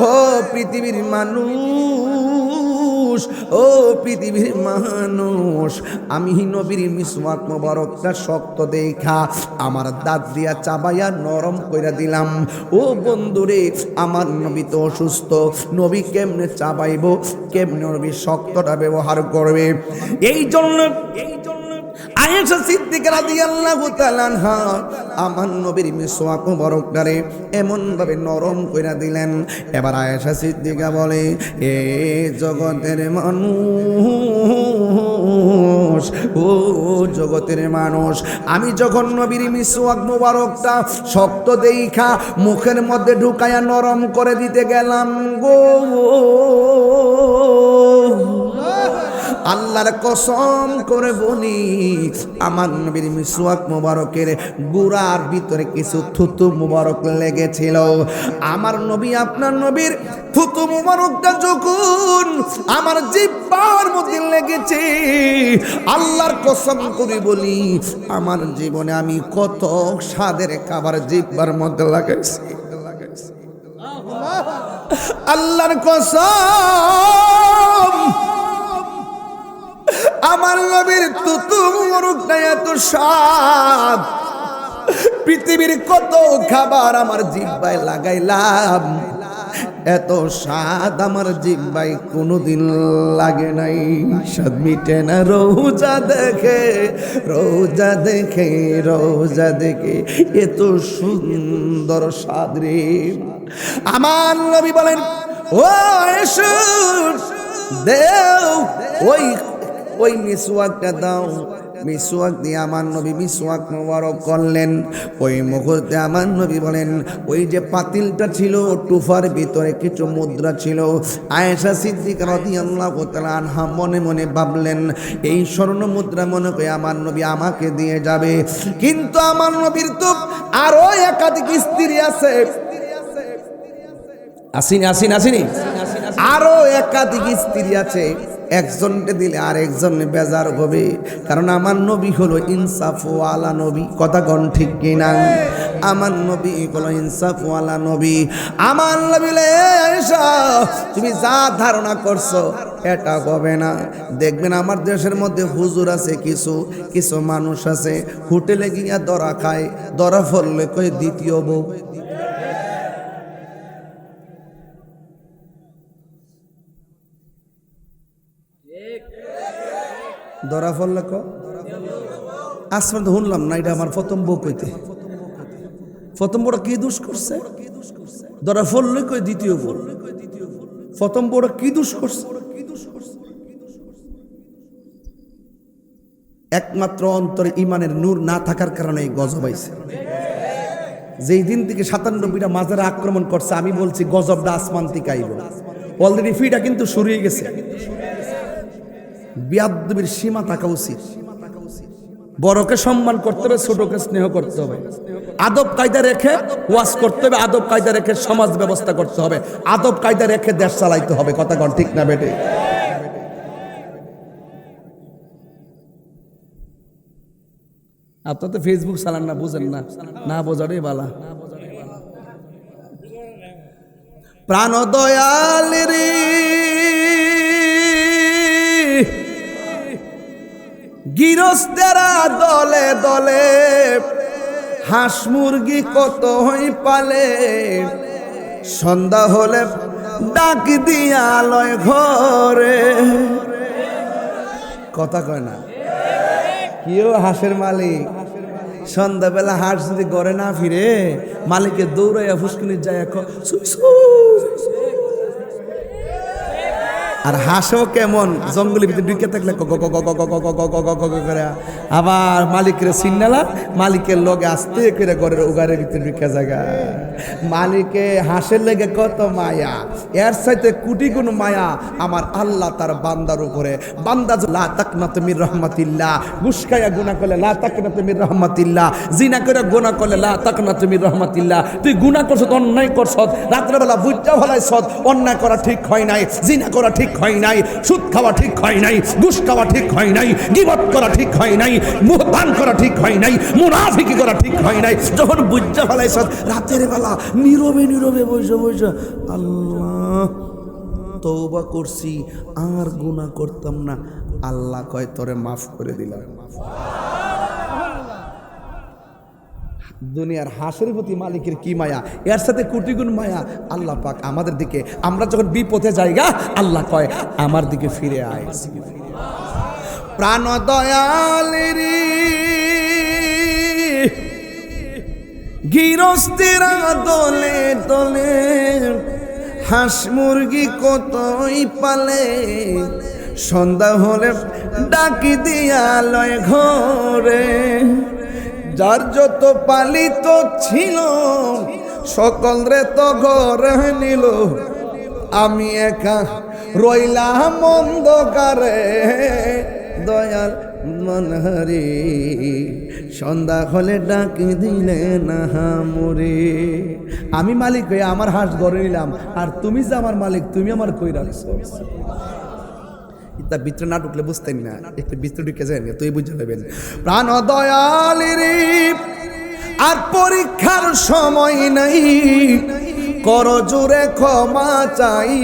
ও পৃথিবীর মানুষ, ও পৃথিবীর মানুষ, আমি নবীর মিসওয়াক মোবারকটা শক্ত দেখা আমার দাঁত দিয়া চাবাইয়া নরম কইরা দিলাম। ও বন্ধুরে, আমার নবী তো অসুস্থ, নবী কেমনে চাবাইব, কেমনে নবী শক্তটা ব্যবহার করবে? এই জন্য আয়েশা সিদ্দিকা রাদিয়াল্লাহু তাআলা আনহা আমার নবীর মিসওয়াক মোবারকটারে এমন ভাবে নরম কইরা দিলেন। এবার আয়েশা সিদ্দিকা বলে, এ জগতের মানুষ, ও জগতের মানুষ, আমি যখন নবীর মিসওয়াক মোবারকটা শক্ত দেইখা মুখের মধ্যে ঢুকায়া নরম করে দিতে গেলাম গো, আল্লাহর কসম করে বলি, আমার নবীর মিসওয়াক মোবারকের গুড়ার ভিতরে কিছু থুতু মোবারক লেগেছিল। আমার নবী, আপনার নবীর থুতু মোবারকটা যখন আমার জিহ্বার মধ্যে লেগেছে, আল্লাহর কসম করে বলি, আমার জীবনে আমি কত স্বাদের খাবার জিহ্বার মধ্যে লাগাইছি। আল্লাহর কসম, আমার নবীর থুতু মোবারকটা এত স্বাদ, পৃথিবীর কত খাবার আমার জিহ্বায় লাগাইলাম, এত স্বাদ আমার জিহ্বায় কোনোদিন লাগে নাই। স্বাদ মিটে না রোজা দেখে, রোজা দেখে, রোজা দেখে, এত সুন্দর স্বাদ রে। আমার নবী বলেন, ও এসো দেও ওই মিসওয়াকটা দাও। মিসওয়াক দিয়ে আমার নবী মিসওয়াক মোবারক করলেন। ওই মুহূর্তে আমার নবী বলেন, ওই যে পাতিলটা ছিল, টুফার ভিতরে কিছু মুদ্রা ছিল। আয়েশা সিদ্দিকা রাদিয়াল্লাহু তাআলা আনহা মনে মনে ভাবলেন, এই স্বর্ণ মুদ্রা মনে করে আমার নবী আমাকে দিয়ে যাবে। কিন্তু আমার নবীর তো আরো একাধিক স্ত্রী আছে, আসেনি, আরো একাধিক স্ত্রী আছে। একজনকে দিলে আর একজন বেজার হবে, কারণ আমার নবী হলো ইনসাফওয়ালা নবী। কথা কোন ঠিক কিনা? আমার নবী হলো ইনসাফওয়ালা নবী। আমার নবী বলে, আয়েশা তুমি যা ধারণা করছো এটা হবে না। দেখবেন আমার দেশের মধ্যে হুজুর আছে, কিছু মানুষ আছে হোটেলে গিয়া দরা খায়, দরা ফললে কই দ্বিতীয় বউ। ধরা ফেললে আসমান তো শুনলাম না, এটা আমার প্রথম বউ কইতে। প্রথম বড় কি দোষ করছে? ধরা ফেললে কই দ্বিতীয় বউ। প্রথম বড় কি দোষ করছে? একমাত্র অন্তরে ইমানের নূর না থাকার কারণে এই গজব হইছে। যেই দিন থেকে ৯৭টা মাজারে আক্রমণ করছে, আমি বলছি গজবটা আসমান থেকে আইব। অলরেডি ফিটা কিন্তু শুরু হয়ে গেছে। বিয়াদবির সীমা থাকা উচিত। বড়কে সম্মান করতে হবে, ছোটকে স্নেহ করতে হবে, আদব কায়দা রেখে ওয়াজ করতে হবে, আদব কায়দা রেখে সমাজ ব্যবস্থা করতে হবে, আদব কায়দা রেখে দেশ চালাইতে হবে। কথা কোন ঠিক না বেটে? আপনার তো ফেসবুক চালান না, বুঝেন না, না বোঝারই বালা। প্রাণ দয়াল রে, গৃহস্থেরা দলে দলে হাঁস মুরগি কত হই পালে, সন্ধ্যা হলে ডাক দিয়া লয় ঘরে। কথা কয় না? কেউ হাঁসের মালিক, সন্ধ্যাবেলা হাঁস যদি ঘরে না ফিরে, মালিকের দৌড়াইয়া ফুসকুনির যায়, আর হাঁসও কেমন জঙ্গলের ভিতরে ঢুকে থাকলে ক ক ক ক ক ক ক ক ক ক ক ক করে আবার মালিকের সিন্নালা মালিকের লগে আস্তে করে ঘরের উগারের ভিতরে ঢুকে জায়গা মালিকে হাঁসের লেগে কত মায়া এর সাথে কোটি গুণ মায়া আমার আল্লাহ তার বান্দার উপরে বান্দা লা তাকনাতু মির রাহমাতিল্লাহ গুসকায়া গুনাহ করলে লা তাকনাতু মির রাহমাতিল্লাহ জিনা করে গুনাহ করলে লা তাকনাতু মির রাহমাতিল্লাহ তুই গুনাহ করছ অন্যায় করছ রাত্রে বেলা বুঝা ফলাইছ অন্যায় করা ঠিক হয় নাই জিনা করা ঠিক হয় নাই সুদ খাওয়া ঠিক হয় নাই ঘুষ খাওয়া ঠিক হয় নাই গীবত করা ঠিক হয় নাই মুহতান করা ঠিক হয় নাই মুনাফিকি করা ঠিক হয় নাই যখন বুঝা ফলাইছ রাতের বেলা নীরবে নীরবে বসে বসে আল্লাহ তওবা করছি আর গুনাহ করতাম না আল্লাহ কয় তোরে মাফ করে দিলাম দুনিয়ার হাঁসের প্রতি মালিকের কি মায়া এর সাথে কোটি গুণ মায়া আল্লাহ পাক আমাদের দিকে আমরা যখন বিপথে যাইগা আল্লাহ কয় আমার দিকে ফিরে আয় প্রাণ দয়ালেরি গিরস্তিরা দলে দলে হাঁস মুরগি কতই পালে সন্ধ্যা হলে ডাকি দিয়া লয় ঘরে যার যত পালিত ছিল সকল রে তো ঘরে নিল আমি একা রইলাম অন্ধকারে দয়াল মনহারি সন্ধ্যা হলে ডাকি দিলে না মরে আমি মালিক হয়ে আমার হাঁস ঘরে নিলাম আর তুমি যে আমার মালিক তুমি আমার কই রাখছো তার ভিতরে না ঢুকলে বুঝতেন না একটু ভিতরে ঢুকে যায় তুই বুঝে নেবেন প্রাণ দয়ালেরি আর পরীক্ষার সময় নাই কর জোরে ক্ষমা চাই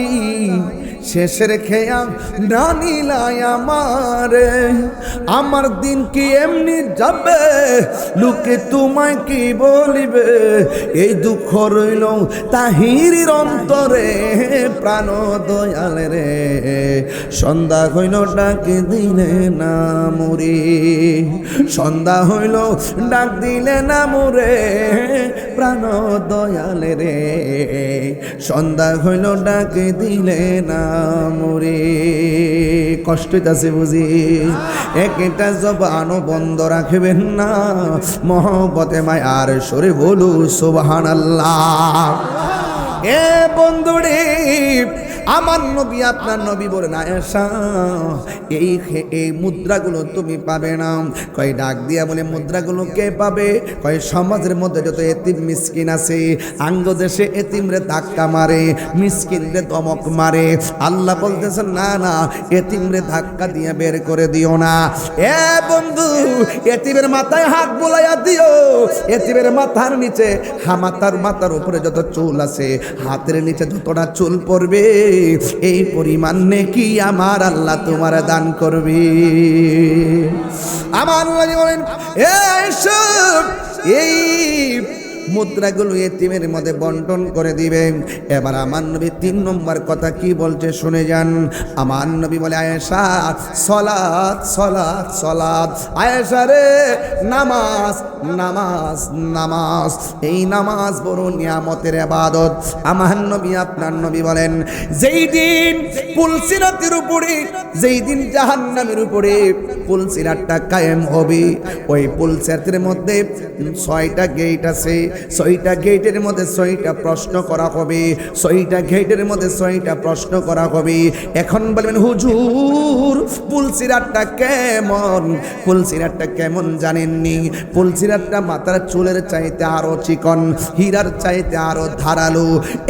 শেষের খেয়া না নিলাই আমার দিন কি এমনি যাবে লোকে তোমায় কি বলিবে এই দুঃখ রইল তাহিরির অন্তরে প্রাণ দয়াল রে সন্ধ্যা হইল ডাক দিলে না মরে সন্ধ্যা হইল ডাক দিলে না মরে প্রাণ দয়াল রে সন্ধ্যা হইল ডাক দিলে না মরে কষ্ট আছে বুঝি একটা জবানও বন্ধ রাখবেন না মহব্বতে মায়ার সরে বলু সুবহানাল্লাহ এ বন্ধুরে আমার নবী আপনার নবী বলেন আয়েশা এই মুদ্রাগুলো তুমি পাবে না কয় ডাক দিয়া বলে মুদ্রাগুলো কে পাবে কয় সমাজের মধ্যে যত এতিম মিসকিন আছে আঙ্গ দেশে এতিমরে ধাক্কা মারে মিসকিনরে ধমক মারে আল্লাহ বলতেছেন না না এতিমরে ধাক্কা দিয়ে বের করে দিও না এ বন্ধু এতিমের মাথায় হাত বুলাইয়া দিও এতিমের মাথার নিচে মাথার উপরে যত চুল আছে হাতের নিচে যতটা চুল পড়বে এই পরিমাণ নেকি আমার আল্লাহ তোমার দান করবে আমার আল্লাহ বলেন এই মুদ্রাগুলো এতিমের মধ্যে বন্টন করে দিবেন এবার আমার নবী 3 নম্বর কথা কি বলছে শুনে যান আমার নবী বলে আয়েশা সালাত সালাত সালাত আয়েশা রে নামাজ নামাজ নামাজ এই নামাজ বড় নিয়ামতের ইবাদত আমার নবী আপনার নবী বলেন যেই দিন পুলসিরাতের উপরে যেই দিন জাহান্নামের উপরে পুলসিরাতটা কায়েম হবে ওই পুলসিরাতের মধ্যে 6টা গেট আছে 6টা গেটের মধ্যে 6টা প্রশ্ন করা হবে 6টা গেটের মধ্যে 6টা প্রশ্ন করা হবে এখন বলবেন হুজুর পুলসিরাতটা কেমন জানেননি পুলসিরাতটা মাথার চুলের চাইতে আরো চিকন হীরার চাইতে আরো ধারালো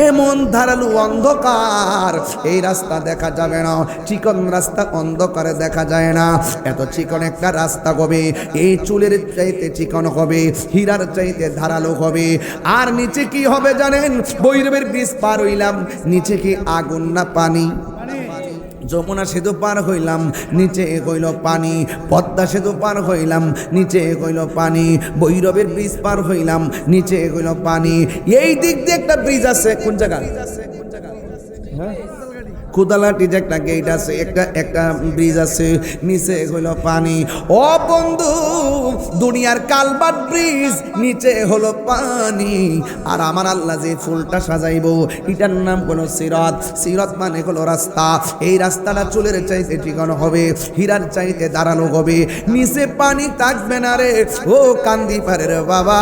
এমন ধারালো অন্ধকার এই রাস্তা দেখা যাবে না চিকন রাস্তা অন্ধকারে দেখা যায় না এত চিকন একটা রাস্তা হবে এই চুলের চাইতে চিকন হবে হীরার চাইতে ধারালো হবে আর নিচে কি হবে জানেন ভৈরবের ব্রিজ পার হইলাম নিচে কি আগুন না পানি যমুনা সেতু পার হইলাম নিচে হইল পানি পদ্মা সেতু পার হইলাম নিচে হইল পানি ভৈরবের ব্রিজ পার হইলাম নিচে হইল পানি এই দিক দিয়ে একটা ব্রিজ আছে কোন জায়গা খুদালাটি যে একটা গেট আছে, একটা ব্রিজ আছে, নিচে হলো পানি। ও বন্ধু, দুনিয়ার কালবাট ব্রিজ, নিচে হলো পানি। আর আমার আল্লাহ যে ফুলটা সাজাইবো এটার নাম হলো সিরাত। সিরাত মানে হলো রাস্তা। এই রাস্তাটা চুলের চাইতে ঠিকানো হবে, হীরার চাইতে দাঁড়ানো হবে। নিচে পানি থাকবে না রে ও কান্দি পারের বাবা।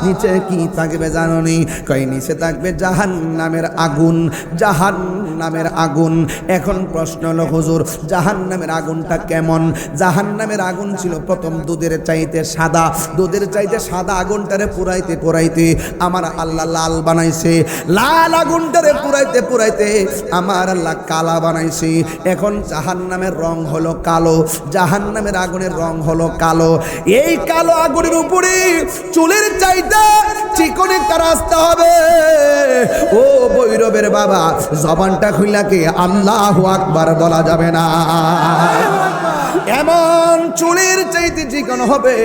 নিচে কি থাকবে জানো নি? কই নিচে থাকবে জাহান্নামের আগুন, জাহান্নামের আগুন। এখন প্রশ্ন হলো হুজুর, জাহান্নামের আগুনটা কেমন? জাহান্নামের আগুন ছিল প্রথম দুধের চাইতে সাদা, দুধের চাইতে সাদা আগুনটারে পুরাইতে পুরাইতে আমার আল্লাহ লাল বানাইছে, লাল আগুনটারে পুরাইতে পুরাইতে আমার আল্লাহ কালা বানাইছে। এখন জাহান্নামের রং হলো কালো, জাহান্নামের আগুনের রং হলো কালো। এই কালো আগুনের উপরে চুলের চাইতে চিকন একটা রাস্তা হবে। ও ভৈরবের বাবা, জবানটা খুইলাকে আল্লাহু আকবার বলা যাবে না। এমন চুলের চাইতে চিকন হবে।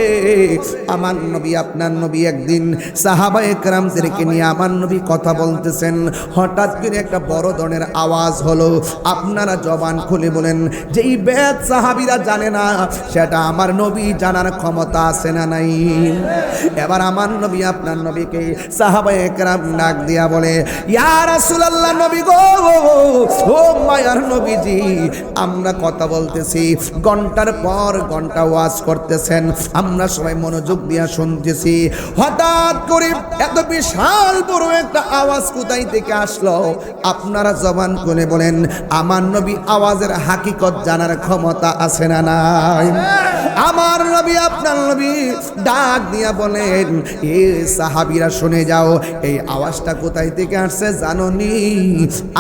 আমার নবী, আপনার নবী একদিন সাহাবায়ে কেরামদেরকে নিয়ে আমার নবী কথা বলতেছেন। হঠাৎ করে একটা বড় ধরনের আওয়াজ হলো। আপনারা জবান খুলে বলেন, যেই বেদ সাহাবীরা জানে না সেটা আমার নবী জানার ক্ষমতা আছে না নাই? এবার আমার নবী আপনার নবীকে সাহাবায়ে কেরাম ডাক দিয়া বলে, ইয়া রাসূলুল্লাহ, নবী গো, ও মায়ার নবীজি, আমরা কথা বলতেছি, ঘন্টার পর ঘন্টা ওয়াজ করতেছেন, আমরা সবাই মনোযোগ দিয়ে শুনতেছি। হঠাৎ করে এত বিশাল বড় একটা আওয়াজ কোথায় থেকে আসলো? আপনারা জবান করে বলেন, আমার নবী আওয়াজের হাকিকত জানার ক্ষমতা আছে না নাই? আমার নবী আপনার নবী ডাক দিয়া বলেন, এ সাহাবীরা শুনে যাও, এই আওয়াজটা কোথায় থেকে আসছে জানো নি?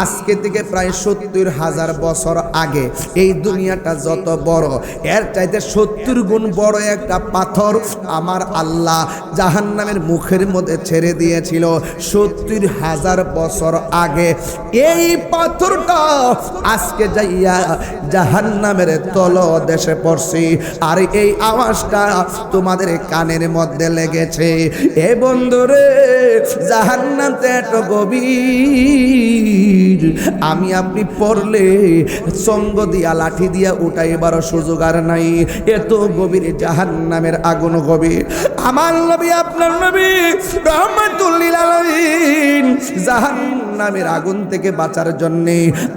আজকে থেকে প্রায় 70,000 বছর আগে এই দুনিয়াটা যত বড়, এর চাইতে 70 গুণ বড় একটা পাথর আমার আল্লাহ জাহান্নামের মুখের মধ্যে ছেড়ে দিয়েছিল 70,000 বছর আগে। এই পাথরটা আজকে যাইয়া জাহান্নামের তলদেশে পড়ছে, আর এই আওয়াজটা তোমাদের কানের মধ্যে লেগেছে। এ বন্ধুরে, জাহান্নামটা এত গভীর, আমি আপনি পড়লে সঙ্গ দিয়া লাঠি দিয়া উঠাইবার সুযোগ আর নাই। এত গভীর জাহান্নামের আগুন গভীর। আমার নবী আপনার নবী রাহমাতুল লিল আলামিন জাহান্নামের আগুন থেকে বাঁচার জন্য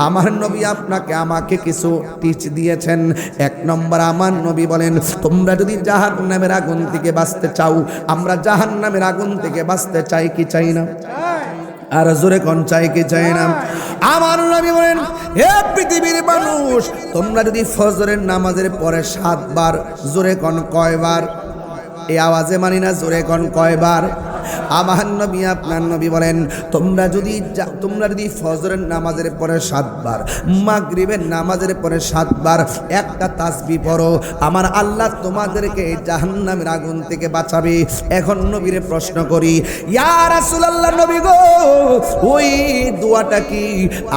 আমার নবী আপনাকে আমাকে কিছু টিচ দিয়েছেন। এক নম্বর, আমার নবী বলেন, তোমরা যদি জাহান্নামের আগুন থেকে বাঁচতে চাও, আমরা জাহান্নামের আগুন থেকে বাঁচতে চাই কি চাই না? আর জোরে কোন চাই কি চাই না? আমার নবী বলেন, হে পৃথিবীর মানুষ, তোমরা যদি ফজরের নামাজের পরে 7 বার, জোরে কোন কয়বার? এই আওয়াজে মানি না, জোরে কোন কয়বার? আমার নবী আপনার নবী বলেন, তোমরা যদি ফজরের নামাজের পরে 7 বার, মাগরিবের নামাজের পরে 7 বার একটা তাসবিহ পড়ো, আমার আল্লাহ তোমাদেরকে জাহান্নামের আগুন থেকে বাঁচাবে। এখন নবীরে প্রশ্ন করি, ইয়া রাসূলুল্লাহ, নবী গো, ওই দোয়াটা কি?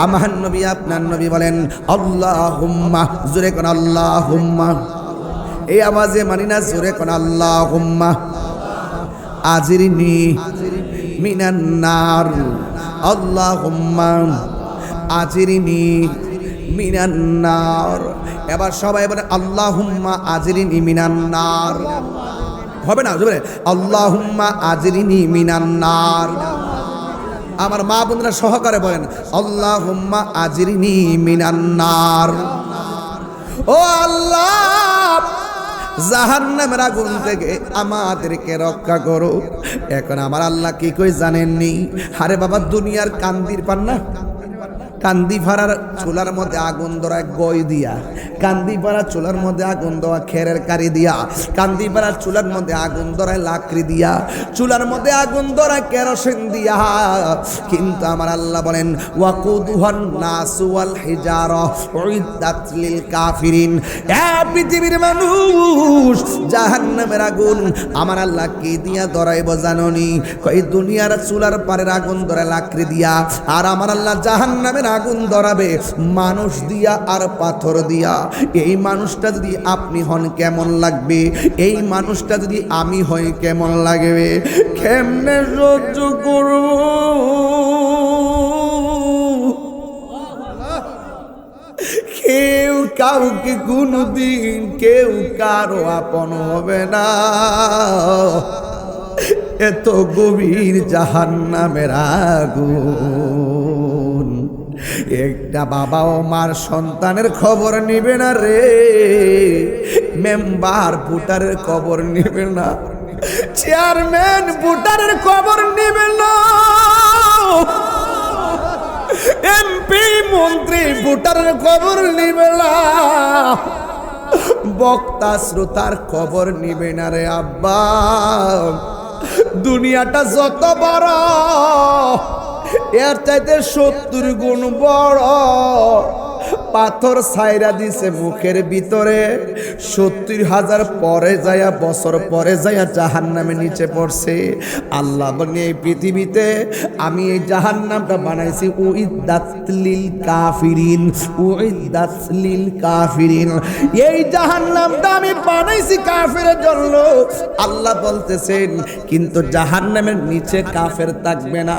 আমার নবী আপনার নবী বলেন, আল্লাহুম্মা, জোরে কোন আল্লাহুম্মা। এই আওয়াজে মানি না, জোরে কোন আল্লাহুম্মা আজিরনি মিনান নার, আল্লাহুম্মা আজিরনি মিনান নার। এবার সবাই বলে, আল্লাহুম্মা আজিরনি মিনান নার। হবে না? জোরে আল্লাহুম্মা আজিরনি মিনান নার। আমার মা বোনরা সহকারে বলেন, আল্লাহুম্মা আজিরনি মিনান নার। ও আল্লাহ, জাহান্নামের আগুন থেকে আমাদেরকে রক্ষা করো। এখন আমার আল্লাহ কি কই জানেননি? আরে বাবা, দুনিয়ার কান্দির পান না, কান্দিপাড়ার চুলার মধ্যে আগুন ধরা গই দিয়া, কান্দিপাড়া চুলার মধ্যে আগুন দেওয়া খেরের কারি দিয়া, কান্দিপাড়ার চুলার মধ্যে আগুন ধরায় লাকড়ি দিয়া, চুলার মধ্যে আগুন ধরা কেরোসিন দিয়া। কিন্তু আমার আল্লাহ বলেন, ওয়াকুদুহান নাসু ওয়াল হিজারা উইদ্দাত লিল কাফিরিন। এ পৃথিবীর মানুষ, জাহান্নামের আগুন আমার আল্লাহ কি দিয়া ধরাইব জাননি? কই দুনিয়ার চুলার পারের আগুন ধরা লাকড়ি দিয়া, আর আমার আল্লাহ জাহান্নামের আগুন ধরাবে মানুষ দিয়া আর পাথর দিয়া। এই মানুষটা যদি আপনি হন কেমন লাগবে? এই মানুষটা যদি আমি হই কেমন লাগবে? কেমনে সহ্য করব? কেউ কাউকে কোনদিন কেউ কারো আপন হবে না। এত গভীর জাহান্নামের আগুন, একটা বাবা ও মার সন্তানের খবর নিবে না রে, মেম্বার ভোটারের খবর নিবে না, চেয়ারম্যান ভোটারের খবর নিবে না, এমপি মন্ত্রী ভোটারের খবর নিবে না, বক্তা শ্রোতার খবর নিবে না রে আব্বা। দুনিয়াটা যত বড়, এর চাইতে 70 গুণ বড়। পাথর ছাইরা দিছে মুখের ভিতরে, 70,000 পরে যায়া বছর পরে যায়া জাহান্নামে নিচে পড়ছে। আল্লাহ বলে এই পৃথিবীতে আমি এই জাহান্নামটা বানাইছি উইদ্দাত লিল কাফিরিন, উইদ্দাত লিল কাফিরিন। এই জাহান্নামটা আমি বানাইছি কাফেরের জন্য। আল্লাহ বলতেছেন কিন্তু জাহান্নামের নিচে কাফের থাকবে না।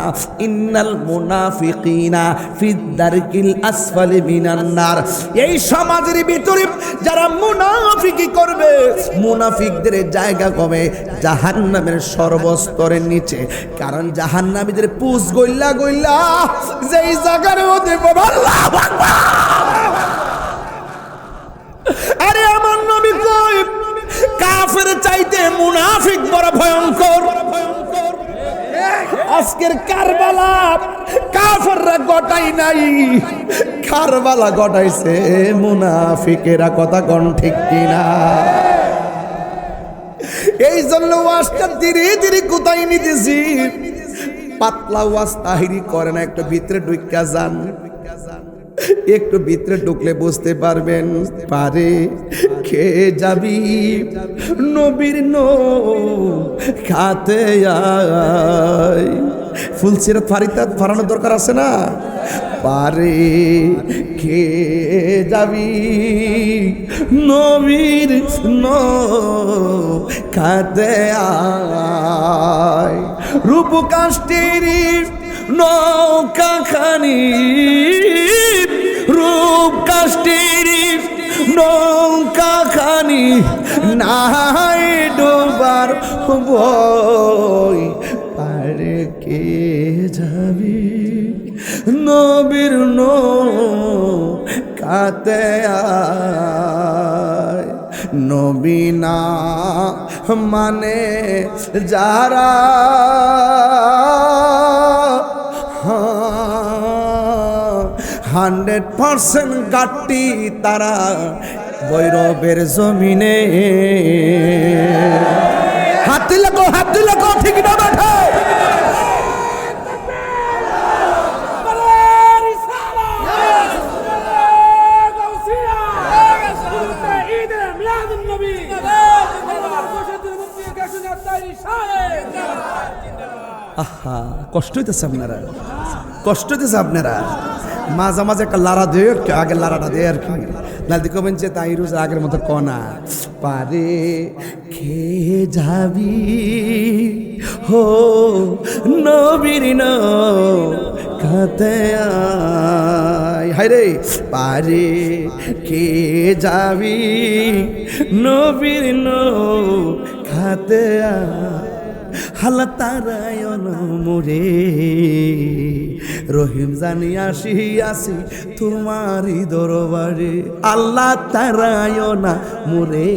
ইন্নাল মুনাফিকিনা ফিদ দারকিল আসফালি মিনান নার। এই সমাজের ভিতরে যারা মুনাফিকি করবে, মুনাফিকদের জায়গা কবে জাহান্নামের সর্বস্তরের নিচে। কারণ জাহান্নামীদের পুষ গইলা গইলা যেই জায়গার মধ্যে আল্লাহু আকবার। আরে আমার নবী কই কাফের চাইতে মুনাফিক বড় ভয়ঙ্কর। আজকের কারবালা কাফেররা গটাই নাই, কারবালা গটাইছে মুনাফিকেরা। কথা কোন ঠিক কিনা? এই জন্য ওয়াজটা ধীরে ধীরে কোথায় নিতেছি। পাতলা ওয়াজ তাহিরি করে না, একটু ভিতরে ঢুকা যান, একটু ভিতরে ঢুকলে বুঝতে পারবেন। পারে খেয়ে যাবি নবীর খাতে আয়। ফুলসিরাত ফারানোর দরকার আছে না? পারে খেয়ে যাবি নবীর খাতে আয়। রূপকাষ্ঠের নৌকাখানি, রূপকাষ্ঠের নৌকাখানি নাই ডোবার বই। পারে কে যাবি নবীর খাতে আয়। নবী না মানে যারা 100% গাটি তারা ভৈরবের জমিনে। হাত দিলে কো ঠিক না বেঠা? আহা কষ্ট হইতেছে আপনারা, কষ্ট হইতেছে আপনারা। মাঝে মাঝে একটা লাড়া দিয়ে আগে লাড়াটা দেয় আর কি, না দেখবেন যে তাই রোজ আগের মতো কনা। পারে খেয়ে যাবি হো নবীর খাতে আয়। হায় রে পারে খেয়ে যাবি নবীর খাতে আয়। হালা তারায়ণ মোরে রহিম জানি আসি আসি তোমারি দরবারে। আল্লাহ তারায়ণা মোরে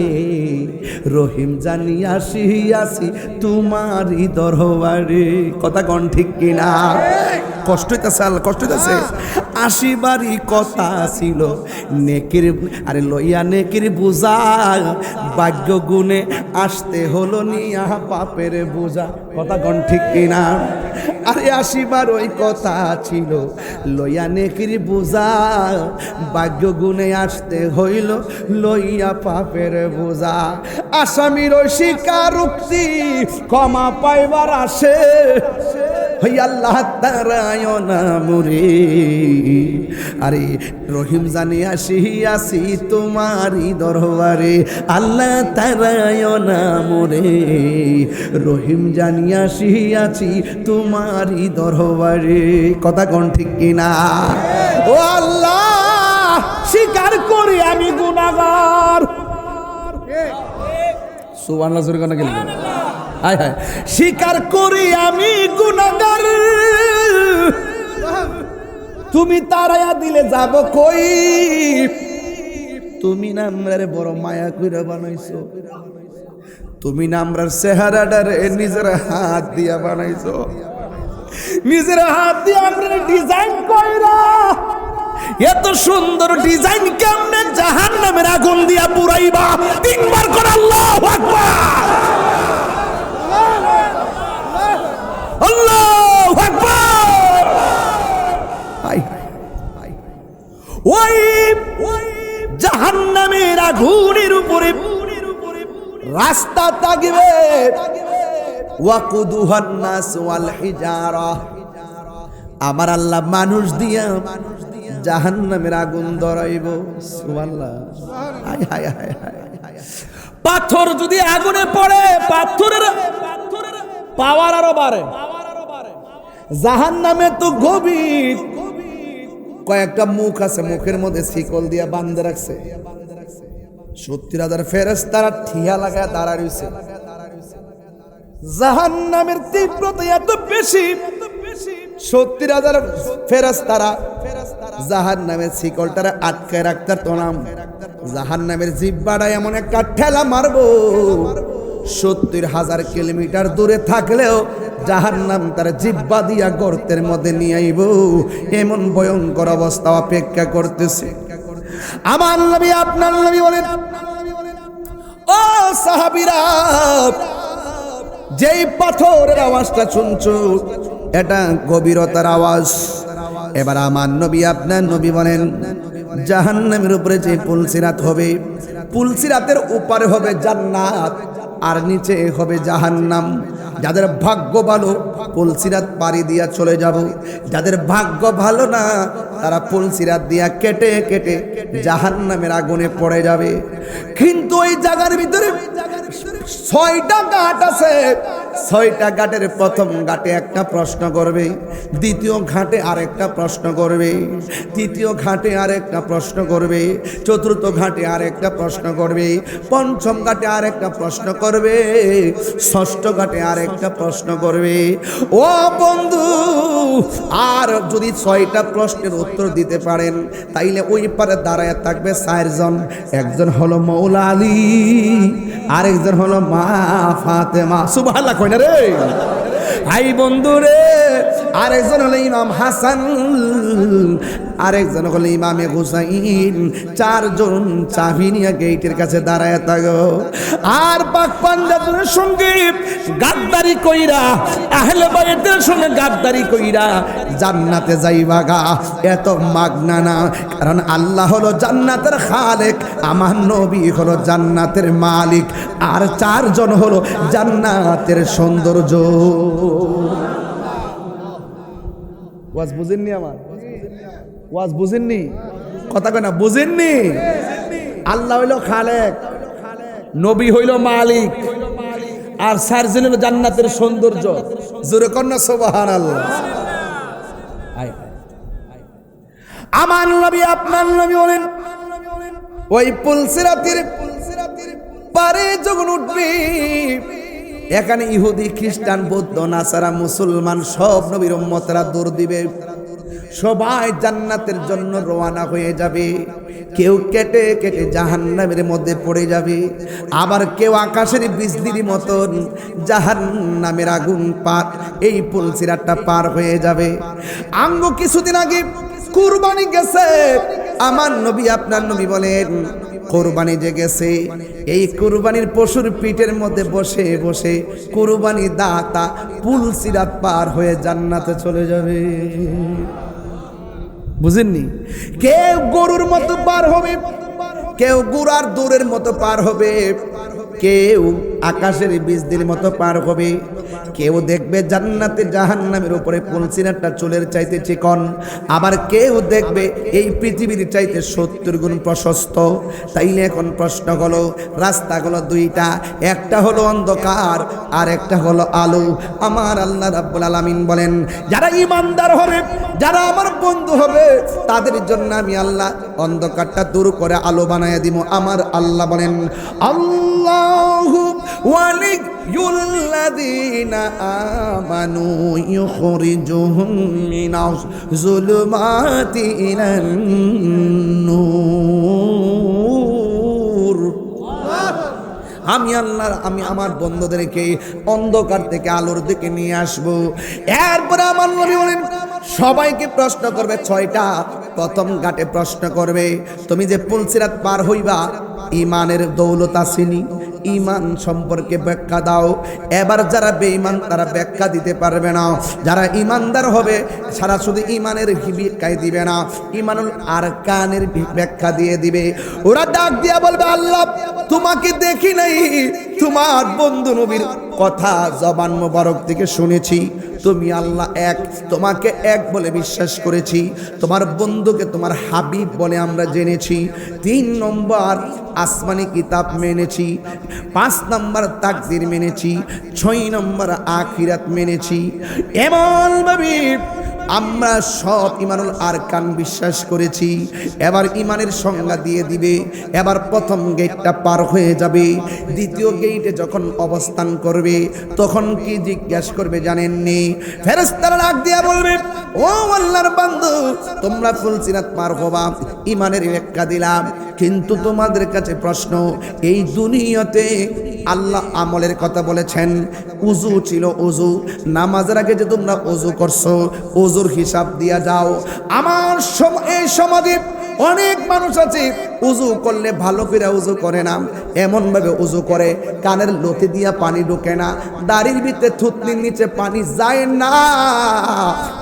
রহিম জানি আসি আসি তোমারি দরবারে। কথা কোন ঠিক কিনা? কষ্ট হইতেছে, আল্লাহ কষ্ট হইতেছে। আসিবারই কথা ছিল নেকির, আরে লইয়া নেকির বোঝা, ভাগ্য গুণে আসতে হলো নিয়া পাপের বোঝা। কথা কোন ঠিক কিনা? আরে আসিবার ওই কথা ছিল লইয়া নেকির বোঝা, ভাগ্য গুণে আসতে হইল লইয়া পাপের বোঝা। আসামির ওই স্বীকারোক্তি ক্ষমা পাইবার আসে, আল্লাহ তারায়ণা মোরে। আরে রহিম জানি আসি আসি তোমারি দরবারে। আল্লাহ তারায়ণা মোরে রহিম জানি আসি আছি তোমারি দরবারে। কথা কোন ঠিক কিনা? ও আল্লাহ সুবহানাল্লাহ জোরে কোন গেল হায় হায় স্বীকার করি আমি গুনাহগার তুমি তারায়া দিলে যাব কই তুমি না আমরারে বড় মায়া কইরা বানাইছো তুমি না আমরার চেহারাটারে নিজের হাত দিয়া বানাইছো নিজের হাত দিয়ে আমরা ডিজাইন কইরা এত সুন্দর ডিজাইন কেমনে জাহান্নামের আগুন দিয়া পুরাইবা তিনবার করে আল্লাহু আকবার আল্লাহু আকবার ওই জাহান্নামের আগুনের উপরে রাস্তা থাকবে ওয়াকুদুহান নাস ওয়াল হিজারা আমার আল্লাহ মানুষ দিয়া জাহান্নামের আগুন ধরাইব সুবহানাল্লাহ হায় হায় হায় হায় পাথর যদি আগুনে পড়ে পাথরের পাওয়ার আরো বাড়ে জাহান্নামে তো গভীর কয়েকটা মুখ আছে মুখের মধ্যে শিকল দিয়া বাঁধে রাখছে 70,000 ফেরেশতারা ঠিয়া লাগায় দাঁড়া রইছে জাহান্নামের তীব্রতা এত বেশি 70,000 ফেরেশতারা জাহান্নামের শিকলটারে আটকায় রাখতে তোনাম জাহান্নামের জিহ্বাটা এমন একটা ঠেলা মারবো 70,000 কিলোমিটার দূরে থাকলেও জাহান্নাম তার জিহ্বা দিয়া গর্তের মধ্যে নিয়ে আইব এমন ভয়ঙ্কর অবস্থা অপেক্ষা করতেছে আমার নবী আপনার নবী বলেন ও সাহাবীরা যেই পাথরের আওয়াজটা শুনছো এটা গভীরতার আওয়াজ এবার আমার নবী আপনার নবী বলেন জাহান্নামের উপরে যে পুলসিরাত হবে পুলসিরাতের উপরে হবে জান্নাত আর নিচে হবে জাহান্নাম যাদের ভাগ্য ভালো পুলসিরাত পাড়ি দিয়া চলে যাব যাদের ভাগ্য ভালো না তারা পুলসিরাত দিয়া কেটে কেটে জাহান্নামের আগুনে পড়ে যাবে কিন্তু ওই জায়গার ভিতরে 6টা ঘাট আছে 6টা ঘাটের প্রথম ঘাটে একটা প্রশ্ন করবে দ্বিতীয় ঘাটে আরেকটা প্রশ্ন করবে তৃতীয় ঘাটে আরেকটা প্রশ্ন করবে চতুর্থ ঘাটে আরেকটা প্রশ্ন করবে পঞ্চম ঘাটে আরেকটা প্রশ্ন করবে ষষ্ঠ ঘাটে আরেকটা প্রশ্ন করবে ও বন্ধু আর যদি 6টা প্রশ্নের উত্তর দিতে পারেন তাইলে ওই পারে দাঁড়ায় থাকবে 4 জন একজন হলো মৌলা আলী আরেকজন হলো মা ফাতেমা সুবহানাল্লাহ কই না রে ভাই বন্ধু রে আরেকজন হলো ইমাম হাসান আরেকজন হলো ইমামে হুসাইন 4 জন চাবি নিয়ে গেটের কাছে দাঁড়ায় থাকো আর পাক পাঞ্জাবের সঙ্গে গাদ্দারি কইরা আহলে বাইতের সঙ্গে গাদ্দারি কইরা জান্নাতে যাইবা গা এত মাগনা না কারণ আল্লাহ হলো জান্নাতের খালেক আমার নবী হলো জান্নাতের মালিক আর 4 জন হলো জান্নাতের সৌন্দর্য ওয়াজ বুঝেননি আমার ওয়াজ বুঝেননি কথা কয় না বুঝেননি আল্লাহ হইল খালেক নবী হইল মালিক আর 4 জন হলো জান্নাতের সৌন্দর্য জোরে কন্যা সুবহানাল্লাহ আমার নবী আপনার নবী বলেন ওই পুলসিরাতের পারে যখন উঠবে এখানে ইহুদি খ্রিস্টান বৌদ্ধ নাসারা মুসলমান সব নবীর উম্মতরা দৌড় দিবে সবাই জান্নাতের জন্য রওনা হয়ে যাবে কেউ কেটে কেটে জাহান্নামের মধ্যে পড়ে যাবে আবার কেউ আকাশের বিজলির মতন জাহান্নামের আগুন পার এই পুলসিরাতটা পার হয়ে যাবে আঙ্গ কিছুদিন আগে কুরবানি গেছে আমার নবী আপনার নবী বলেন কুরবানি যে গেছে এই কুরবানির পশুর পিঠের মধ্যে বসে বসে কুরবানি দাতা পুলসিরাত পার হয়ে জান্নাতে চলে যাবে বুঝেননি কেউ গরুর মতো পার হবে কেউ গুড়ার দূরের মতো পার হবে কেউ আকাশের বিজলির মতো পার হবে কেউ দেখবে জান্নাতে জাহান্নামের উপরে পুলসিরাতটা চুলের চাইতে চিকন আবার কেউ দেখবে এই পৃথিবীর চাইতে 70 গুণ প্রশস্ত তাইলে এখন প্রশ্ন হলো রাস্তাগুলো দুইটা একটা হলো অন্ধকার আর একটা হলো আলো আমার আল্লাহ রাব্বুল আলামিন বলেন যারা ঈমানদার হবে যারা আমার বন্ধু হবে তাদের জন্য আমি আল্লাহ অন্ধকারটা দূর করে আলো বানায় দিব আমার আল্লাহ বলেন আল্লাহু ওয়ালিয়ুল্লাযীনা আমানু ইউখরিজুহুম মিনাজ যুলুমাতি ইলান নূর। আমি আল্লাহ আমি আমার বন্ধুদেরকে অন্ধকার থেকে আলোর দিকে নিয়ে আসব। এরপরে আমার নবী বলেন সবাইকে প্রশ্ন করবে 6টা। প্রথম ঘাটে প্রশ্ন করবে তুমি যে পুলসিরাত পার হইবা ইমানের দৌলত আসেনি, ইমান সম্পর্কে ব্যাখ্যা দাও। এবার যারা বেঈমান তারা ব্যাখ্যা দিতে পারবে না, যারা ইমানদার হবে সারা শুধু ইমানের ব্যাখ্যাই দিবে না, ইমানুল আরকানের ব্যাখ্যা দিয়ে দিবে। ওরা ডাক দিয়া বলবে আল্লাহ তোমাকে দেখি নাই, তোমার বন্ধু নবীর কথা জবান মোবারক থেকে শুনেছি, তুমি আল্লাহ এক, তোমাকে এক বলে বিশ্বাস করেছি, তোমার বন্ধুকে তোমার হাবিব বলে আমরা জেনেছি। 3 নম্বর আসমানি কিতাব মেনেছি, 5 নম্বর তাকদীর মেনেছি, 6 নম্বর আখিরাত মেনেছি। এমনভাবে আমরা সব ইমানুল আরকান বিশ্বাস করেছি। এবার ইমানের সংজ্ঞা দিয়ে দিবে। এবার প্রথম গেটটা পার হয়ে যাবে, দ্বিতীয় গেটে যখন অবস্থান করবে তখন কি জিজ্ঞাসা করবে জানেননি? ফেরেশতারা ডাক দিয়া বলবে ও আল্লাহর বান্দা তোমরা ফুলসিরাত পার হবা, ইমানের ব্যাখ্যা দিলাম, কিন্তু তোমাদের কাছে প্রশ্ন, এই দুনিয়াতে আল্লাহ আমলের কথা বলেছেন, উজু ছিল, উজু নামাজের আগে যে তোমরা উজু করছো উজুর হিসাব দিয়া যাও। আমার এই সমাজে অনেক মানুষ আছে উজু করলে ভালো করে উজু করে না, এমনভাবে উজু করে কানের লতি দিয়া পানি ঢোকে না, দাড়ির ভিতরে থুতনির নিচে পানি যায় না,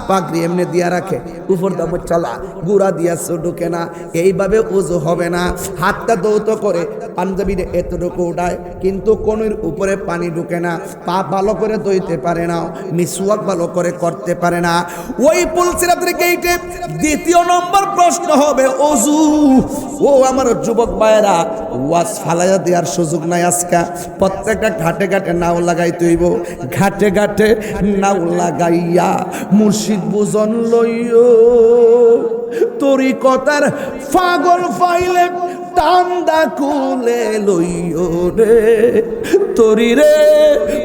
পাগড়ি এমনি দিয়া রাখে, উপর দাম চলা গুড়া দিয়া ঢোকে না, এইভাবে উজু হবে না। হাতটা দৌত করে পাঞ্জাবির এতটুকু উঠায় কিন্তু কোনের উপরে পানি ঢুকে না, পা ভালো করে ধুইতে পারে না, মিসওয়াক ভালো করে করতে পারে না। ওই পুলসিরাতের গেটে দ্বিতীয় নম্বর প্রশ্ন হবে ওযু। ও আমার যুবক ভাইয়েরা, ওয়াজ ফালাইয়া দেওয়ার সুযোগ নাই আজকে। প্রত্যেকটা ঘাটে ঘাটে নাও লাগাই তৈব, ঘাটে ঘাটে নাও লাগাইয়া মুর্শিদ বুজন লইও, তরিকতার পাগল পাইলে টান্দা কুলে লইও রে, তরি রে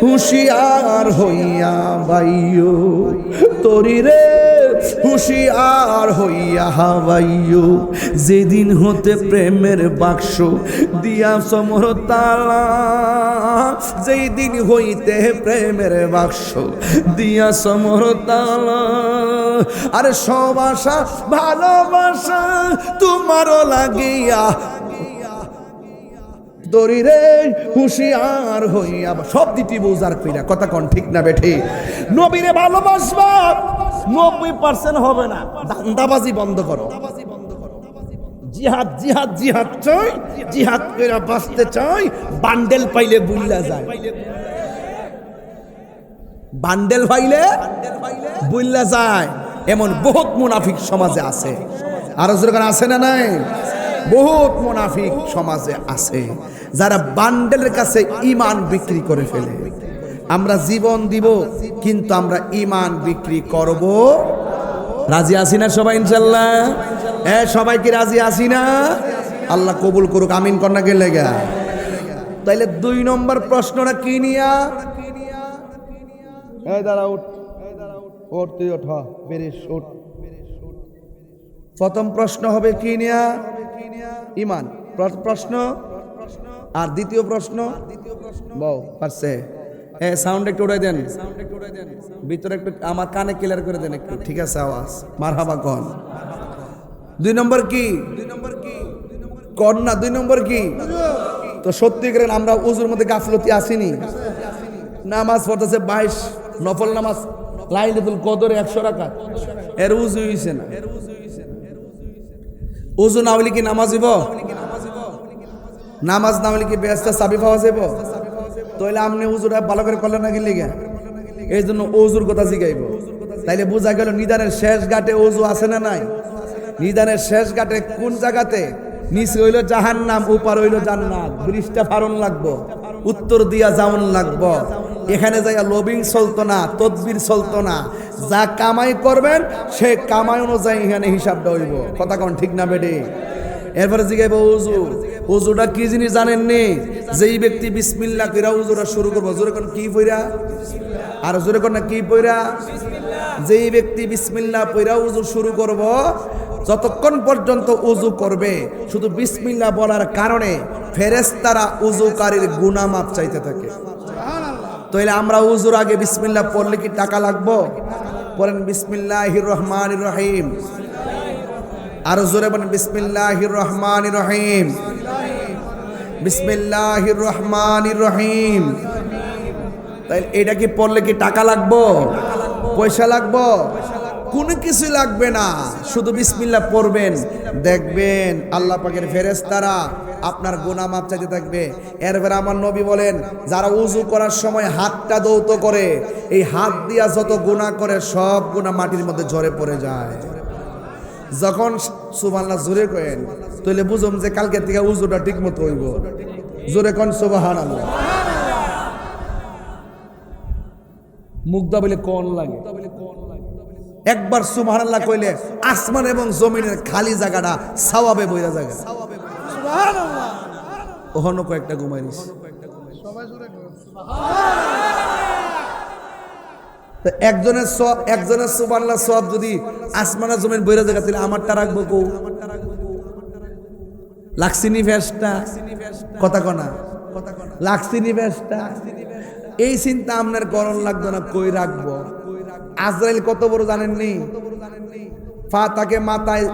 হুঁশিয়ার হইয়া বাইও, তরি রে হুঁশিয়ার হইয়া হাওয়াইও। যেদিন হতে প্রেমের বাক্স দিয়া সমর তালা, যেই দিন হইতে প্রেমের বাক্স দিয়া সমর তালা, আরে সব আশা ভালোবাসা তোমারও লাগিয়া, দরি রে হুঁশিয়ার হইয়া। সব দিটি বোঝার কইরা কথা কোন ঠিক না বেঠে? নবীরে ভালোবাসবা 90% হবে না, দান্দাবাজি বন্ধ করো। জিহাদ জিহাদ জিহাদ চাই, জিহাদ করে বাঁচতে চাই, বান্ডেল পাইলে বুইলা যায়, বান্ডেল পাইলে বুইলা যায়, এমন বহুত মুনাফিক সমাজে আছে। আরো যেরকম আছে না নাই? বহুত মুনাফিক সমাজে আছে যারা বান্ডেলের কাছে ঈমান বিক্রি করে ফেলে। আমরা জীবন দিব কিন্তু আমরা ঈমান বিক্রি করব। রাজি আছি না সবাই ইনশাআল্লাহ? সবাই কি রাজি আছি না? আল্লাহ কবুল করুক, আমিন কন্যা কে লেগা। তাইলে 2 নম্বর প্রশ্নটা কি নিয়া? এই দাঁড়া, উঠ ওঠ, তুই ওঠ, বেরিস উঠ। প্রথম প্রশ্ন হবে কি নিয়া? ঈমান প্রশ্ন। আর দ্বিতীয় প্রশ্ন বউ পারছে? সাউন্ড একটু উড়াই দেন, ভিতরে একটু আমার কানে ক্লিয়ার করে দেন একটু, ঠিক আছে? আওয়াজ মারহাবা কন। 2 নম্বর কি? কন না, 2 নম্বর কি? তো সত্যি করেন আমরা উজুর মধ্যে গাফলতি আসিনি। নামাজ পড়তেছে 22 নফল নামাজ, লাইলাতুল কদরে 100 রাকাত, এর উজু হইছে না। উজু না হইলে কি নামাজ হইব? নামাজ না হইলে কি বেহেশতে চাবি পাওয়া যাব? তাইলে আপনি উজুটা ভালো করে করলেন না কি লিগা? এই জন্য উজুর কথা জিগাইব। তাইলে বোঝা গেল নিদানের শেষ ঘাটে উজু আছে না নাই? নিদানের শেষ ঘাটে কোন জায়গাতে? নিচে হইল জাহান্নাম, উপর হইল জান্নাত, ব্রিজটা ফারণ লাগবো, উত্তর দিয়া যাওন লাগবো। এখানে যাইয়া লবিং চলতো না, তদবির চলতো না, যা কামাই করবেন সে কামাই অনুযায়ী এখানে হিসাবটা হইব। কথা কোন ঠিক না বেডে? এরপরে জিগাইব উজু, উজুটা কি জিনিস জানেননি? যেই ব্যক্তি বিসমিল্লাহ কইরা উজুটা শুরু করবো, জোরে কোন কি পইরা, আর জোরে কোন না কি পইরা, যেই ব্যক্তি বিসমিল্লাহ পইরা উজু শুরু করব, যতক্ষণ পর্যন্ত উজু করবে শুধু বিসমিল্লাহ বলার কারণে ফেরেশতারা উজুকারীর গুনাহ মাপ চাইতে থাকে। তাইলে আমরা উজুর আগে বিসমিল্লাহ পড়লে কি টাকা লাগবে? পড়েন বিসমিল্লাহির রহমানির রহিম, আর জোরে বলেন বিসমিল্লাহির রহমানির রহিম, বিসমিল্লাহির রহমানির রহিম। তাইলে এটা কি পড়লে কি টাকা লাগবে, পয়সা লাগবে? কোনো কিছু লাগবে না, শুধু বিসমিল্লাহ পড়বেন, দেখবেন আল্লাহ পাকের ফেরেশতারা আপনার গুনাহ মাপ চাইতে থাকবে। এরপরে আমার নবী বলেন, যারা উজু করার সময় হাতটা দৌত করে, এই হাত দিয়া যত গুনাহ করে সব গুনাহ মাটির মধ্যে ঝরে পড়ে যায়। যখন সুবহানাল্লাহ জোরে করেন তাহলে বুঝুম যে কালকে থেকে উজুটা ঠিক মতো হইব। জোরে কোন সুবহানাল্লাহ। মুগ্ধা বলে কোন লাগে, একবার সুবহানাল্লাহ কইলে আসমান এবং জমিনের খালি জায়গাটা সওয়াবে বইরা জায়গা। সুবহানাল্লাহ। ওহনো কয়েকটা ঘুমাইনিস সবাই জোরে কর সুবহানাল্লাহ। তো একজনের সুবহানাল্লাহ সব যদি আসমান আর জমিন বইরা জায়গা, তাহলে আমারটা রাখবো কো? লাক্সিনি ফেসটা কথা কনা, লাক্সিনি ফেসটা, এই চিন্তা আপনার করণ লাগতো না, কই রাখবো? আজরাইল কত বড় জানেননি? পা থাকে মাথায়,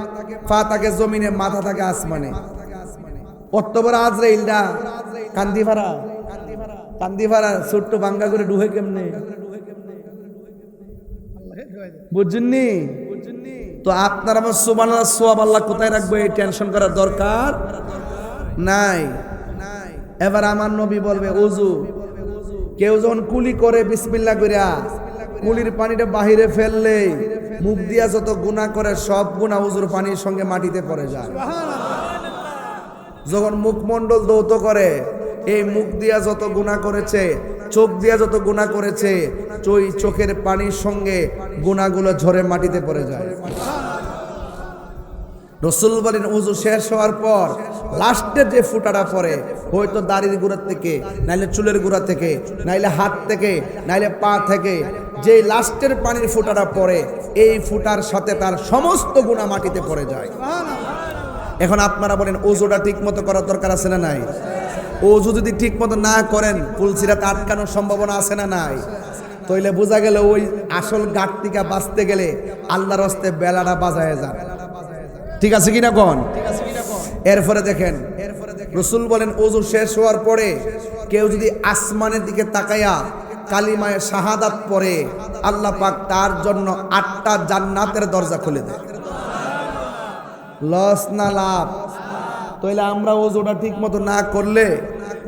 পা থাকে জমিনে, মাথা থাকে আসমানে। কত বড় আজরাইলটা, কান্দিভাড়া, কান্দিভাড়া ছোট্ট ভাঙ্গা করে ডুহে কেমনে, বুঝছেননি? তো আপনার আমার সুবহানাল্লাহ সওয়াব আল্লাহ কোথায় রাখবে, এই টেনশন করার দরকার নাই। এবার আমার নবী বলবে ওযু, কেউ যখন কুলি করে বিসমিল্লাহ কইরা কুলির পানিটা বাহিরে ফেললে মুখ দিয়া যত গুনাহ করে সব গুনাহ ওযুর পানির সঙ্গে মাটিতে পড়ে যায়। যখন মুখমণ্ডল দৌত করে, এই মুখ দিয়া যত গুনাহ করেছে, চোখ দিয়া যত গুনাহ করেছে, ওই চোখের পানির সঙ্গে গুনাহগুলো ঝরে মাটিতে পড়ে যায়। রাসূল বলেন ওযু শেষ হওয়ার পর লাস্টে যে ফুটাটা পড়ে, হয়তো দাড়ির গোড়া থেকে, নাইলে চুলের গোড়া থেকে, নাইলে হাত থেকে, নাইলে পা থেকে, যে লাস্টের পানির ফুটাটা পড়ে, এই ফুটার সাথে তার সমস্ত গুনাহ মাটিতে পড়ে যায়। এখন আপনারা বলেন ওযুটা ঠিক মতো করার দরকার আছে না নাই? ওযু যদি ঠিক মতো না করেন ফুলসিরাত আটকানোর সম্ভাবনা আছে না নাই? তাইলে বোঝা গেল ওই আসল গাট থেকে বাঁচতে গেলে আল্লাহর হস্তে বেলাটা বাজায় যান। ঠিক আছে কিনা কোন? এরপরে দেখেন রাসূল বলেন ওযু শেষ হওয়ার পরে কেউ যদি আসমানের দিকে তাকায়া কালিমায়ে শাহাদাত পড়ে, আল্লাহ পাক তার জন্য 8টা জান্নাতের দরজা খুলে দেয়। লস না লাভ? তাইলে আমরা ওযুটা ঠিক মতো না করলে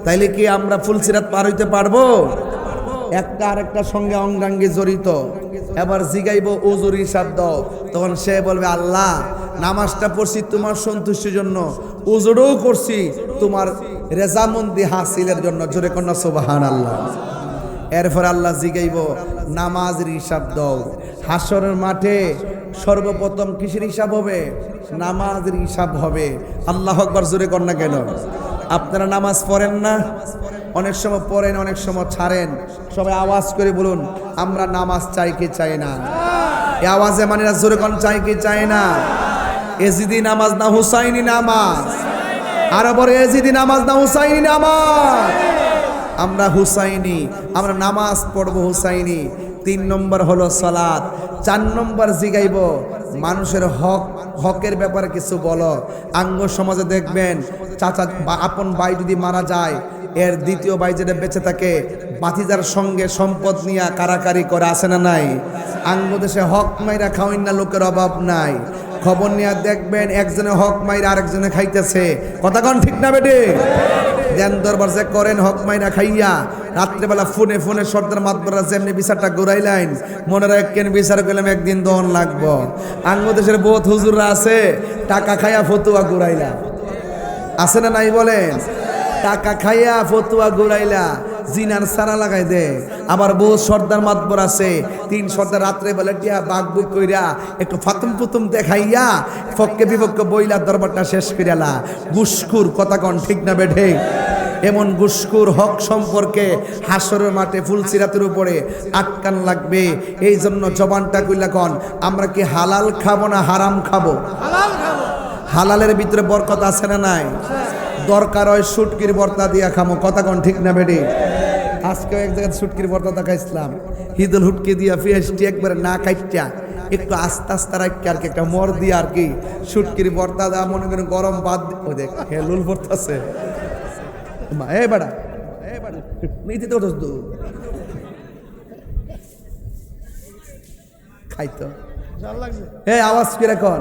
তাইলে কি আমরা ফুলসিরাত পার হইতে পারবো? একটা আরেকটার সঙ্গে অঙ্গাঙ্গি জড়িত। এবার জিগাইব ওযুর হিসাব দাও, তখন সে বলবে আল্লাহ নামাজটা পড়ছি তোমার সন্তুষ্টির জন্য, ওযুটাও করছি তোমার রেজামন্দি হাসিলের জন্য। জোরে কন্যা সুবহানাল্লাহ। এরপর আল্লাহ জিগাইব নামাজের হিসাব দাও। হাসরের মাঠে সর্বপ্রথম কিসের হিসাব হবে? নামাজের হিসাব হবে। আল্লাহু আকবার। জোরে কন্যা কেন? আপনারা নামাজ পড়েন না? অনেক সময় পড়েন, অনেক সময় ছাড়েন। সবাই আওয়াজ করে বলুন আমরা নামাজ চাই কি চাই না? এই আওয়াজে মানে জোরে কোন চাই কি চাই না? এজিদি নামাজ না হুসাইনি নামাজ? আর বড় এজিদি নামাজ না হুসাইনি নামাজ? আমরা হুসাইনি, আমরা নামাজ পড়বো হুসাইনি। 3 নম্বর হলো সালাত। 4 নম্বর জিগাইব মানুষের হকের ব্যাপারে কিছু বলো। আঙ্গ সমাজে দেখবেন চাচা বা আপন ভাই যদি মারা যায়, এর দ্বিতীয় ভাই যেটা বেঁচে থাকে বাতিজার সঙ্গে সম্পদ নিয়ে কারাকারি করে, আসে না নাই? আঙ্গ দেশে হক মাইরা খাওয়াইন না লোকের অভাব নাই। খবর নিয়ে দেখবেন একজনে হক মাইরা আরেকজনে খাইতেছে। কথা কোন ঠিক না বেটে? দেন দরবার যে করেন হক মাইরা খাইয়া, রাত্রেবেলা ফোনে ফোনে সর্দার মাতবরা যেমনি বিচারটা ঘুরাইলেন, মনে রাখেন বিচার করলাম একদিন দহন লাগবো। আঙ্গ দেশের বহুত হুজুররা আছে টাকা খাইয়া ফতুয়া ঘুরাইলা, আছে না নাই বলেন? টাকা খাইয়া ফতুয়া ঘুরাইলা, জিনার সারা লাগাই দে। আবার বহু সর্দার মাতবর আছে, 3 সর্দার রাত্রে বেলা টিয়া বাঘ বুক কইরা একটু ফাতুম ফুতুম দেখাইয়া পক্ষে বিপক্ষে বইলা দরবারটা শেষ করিয়ালা। ঘুষখোর, কথা কন ঠিক না বেঠে? এমন ঘুষখোর হক সম্পর্কে হাসরের মাঠে ফুলসিরাতের উপরে আটকান লাগবে। এই জন্য জবানটা কইলা কন, আমরা কি হালাল খাবো না হারাম খাবো? হালালের ভিতরে বরকত আছে না নাই? দরকার হয় শুটকির ভর্তা দিয়া খামো, কথা কন ঠিক না বেডি? আজকে এক জায়গায় শুটকির ভর্তা দেখাইছিলাম, হিদল হুটকি দিয়া পেঁয়াজটি একবারে না কাইটা একটু আস্তে আস্তে রাখি আর কি, একটা মর দিয়া আর কি শুটকির ভর্তা দেওয়া, মনে করেন গরম ভাত। ওই দেখ হেলুল ভর্তাছে এ বেড়া, নিতে তো খাইতো এ আওয়াজ করে কর।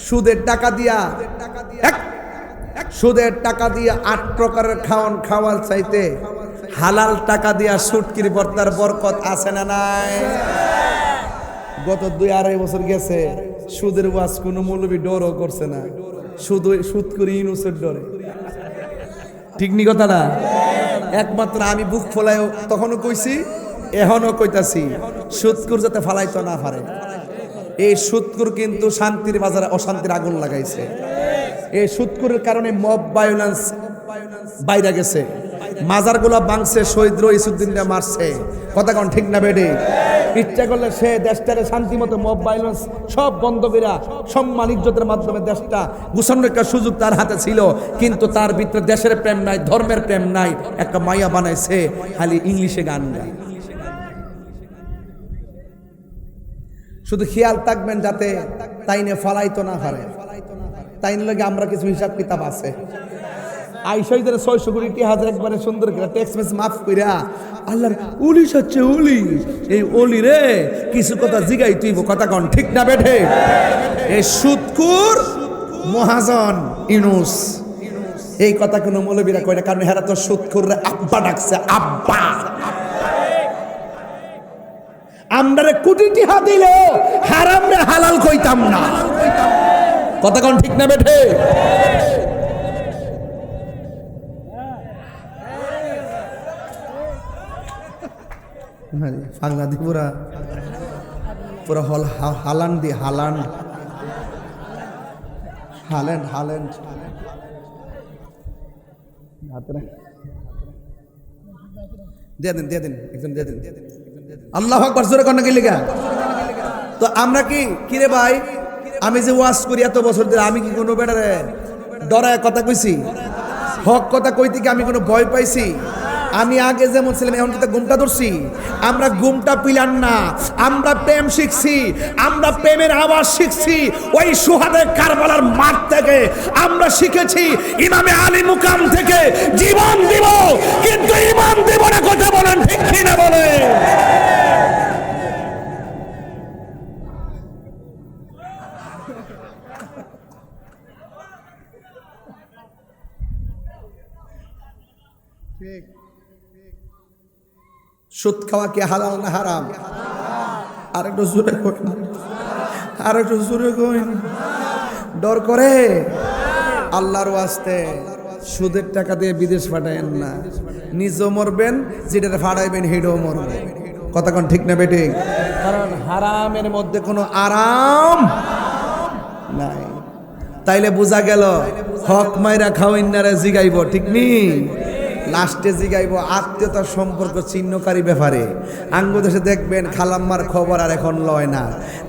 সুদের টাকা দিয়া, সুদের টাকা দিয়ে 8 প্রকারের খাওয়ার চাইতে হালাল টাকা দিয়া শুটকির ভর্তার বরকত আছে না নাই? গত 2-2.5 বছর গেছে, সুদের ওয়াজ কোনো মৌলবী ডরও করছে না, শুধু সুদ করে ইনুসের ডরে। ঠিক নি কথা না? একমাত্র আমি বুক ফোলাই তখনও কইছি, এখনও কইতাছি, সুদকুর যাতে ফালাইতো না পারে। এই সুদকুর কিন্তু শান্তির বাজারে অশান্তির আগুন লাগাইছে। এই সুদকুরের কারণে মব ভায়োলেন্স বাইরে গেছে, মাজারগুলো ভাঙছে, শহীদ রইসুদ্দিনরা মারছে, কথা কন ঠিক না বেডি? ইচ্ছা করলে সে দেশটারে শান্তি মতো মব ভায়োলেন্স সব বন্ধ কইরা সম্মান ইজ্জতের মাধ্যমে দেশটা গুছানোর একটা সুযোগ তার হাতে ছিল, কিন্তু তার ভিতরে দেশের প্রেম নাই, ধর্মের প্রেম নাই, একটা মাইয়া বানাইছে, খালি ইংলিশে গান গায়। শুধু খেয়াল থাকবেন যাতে তাইনে ফালাইতো না পারে। তাইন লাগে আমরা কিছু হিসাব কিতাব আছে, আইসাই ধরে 600 কোটি হাজার একবারে সুন্দর করে ট্যাক্স মেস মাফ কইরা আল্লাহর ওলি হচ্ছে ওলি, এই ওলি রে কিছু কথা জিগাই তুইব, কথা কন ঠিক না বেঠে? এই সুদকুর মহাজন ইউনুস এই কথা কোনো মৌলবীরা কয় না, কারণ হেরা তো সুদকুর রে আব্বা ডাকছে, আব্বা। আমরা কোটি টিহা দিলে হারাম রে হালাল কইতাম না, কথা কন ঠিক না বেঠে? বাংলা দি পুরা পুরা হল হালান্ড দি হালান্ড হাল্যান্ড হাল্যান্ড দিয়ে দিন একজন দিয়ে দিন। আল্লাহু আকবার জোরে কন্যা কি লেখা? তো আমরা কি কিরে ভাই, আমি যে ওয়াজ করি এত বছর ধরে, আমি কি কোনো বেটারে ডরায় কথা কইছি? হক কথা কইতে কি আমি কোনো ভয় পাইছি? আমি আগে যেমন ছিলাম এখন কিন্তু ঘুমটা ধরছি। আমরা ঘুমটা পিলান না, আমরা প্রেম শিখছি, আমরা প্রেমের আওয়াজ শিখছি ওই সুহাদে কারবালার মাঠ থেকে। আমরা শিখেছি ইমামে আলী মুকাম থেকে জীবন দিব, কিন্তু ইমান দিব না, কথা বলেন ঠিক কিনা বলে? সুদ খাওয়া কি হালাল না হারাম? আর একটু জোরে কইন, আর একটু জোরে কইন। ডর করে আল্লাহর ওয়াস্তে সুদের টাকা দিয়ে বিদেশ পাঠায়েন না, নিজেও মরবেন, যেটা ফাড়াইবেন হেডও মরবে, কথা কোন ঠিক না বেটে? কারণ হারামের মধ্যে কোনো আরাম নাই। তাইলে বোঝা গেল হক মাইরা খাওয়াইনারে জিগাইব, ঠিক নি? লাস্টে জিগাইব আত্মীয়তার সম্পর্ক চিহ্নকারী ব্যাপারে। আঙ্গ দেশে দেখবেন খালাম্মার খবর আর এখন লয় না,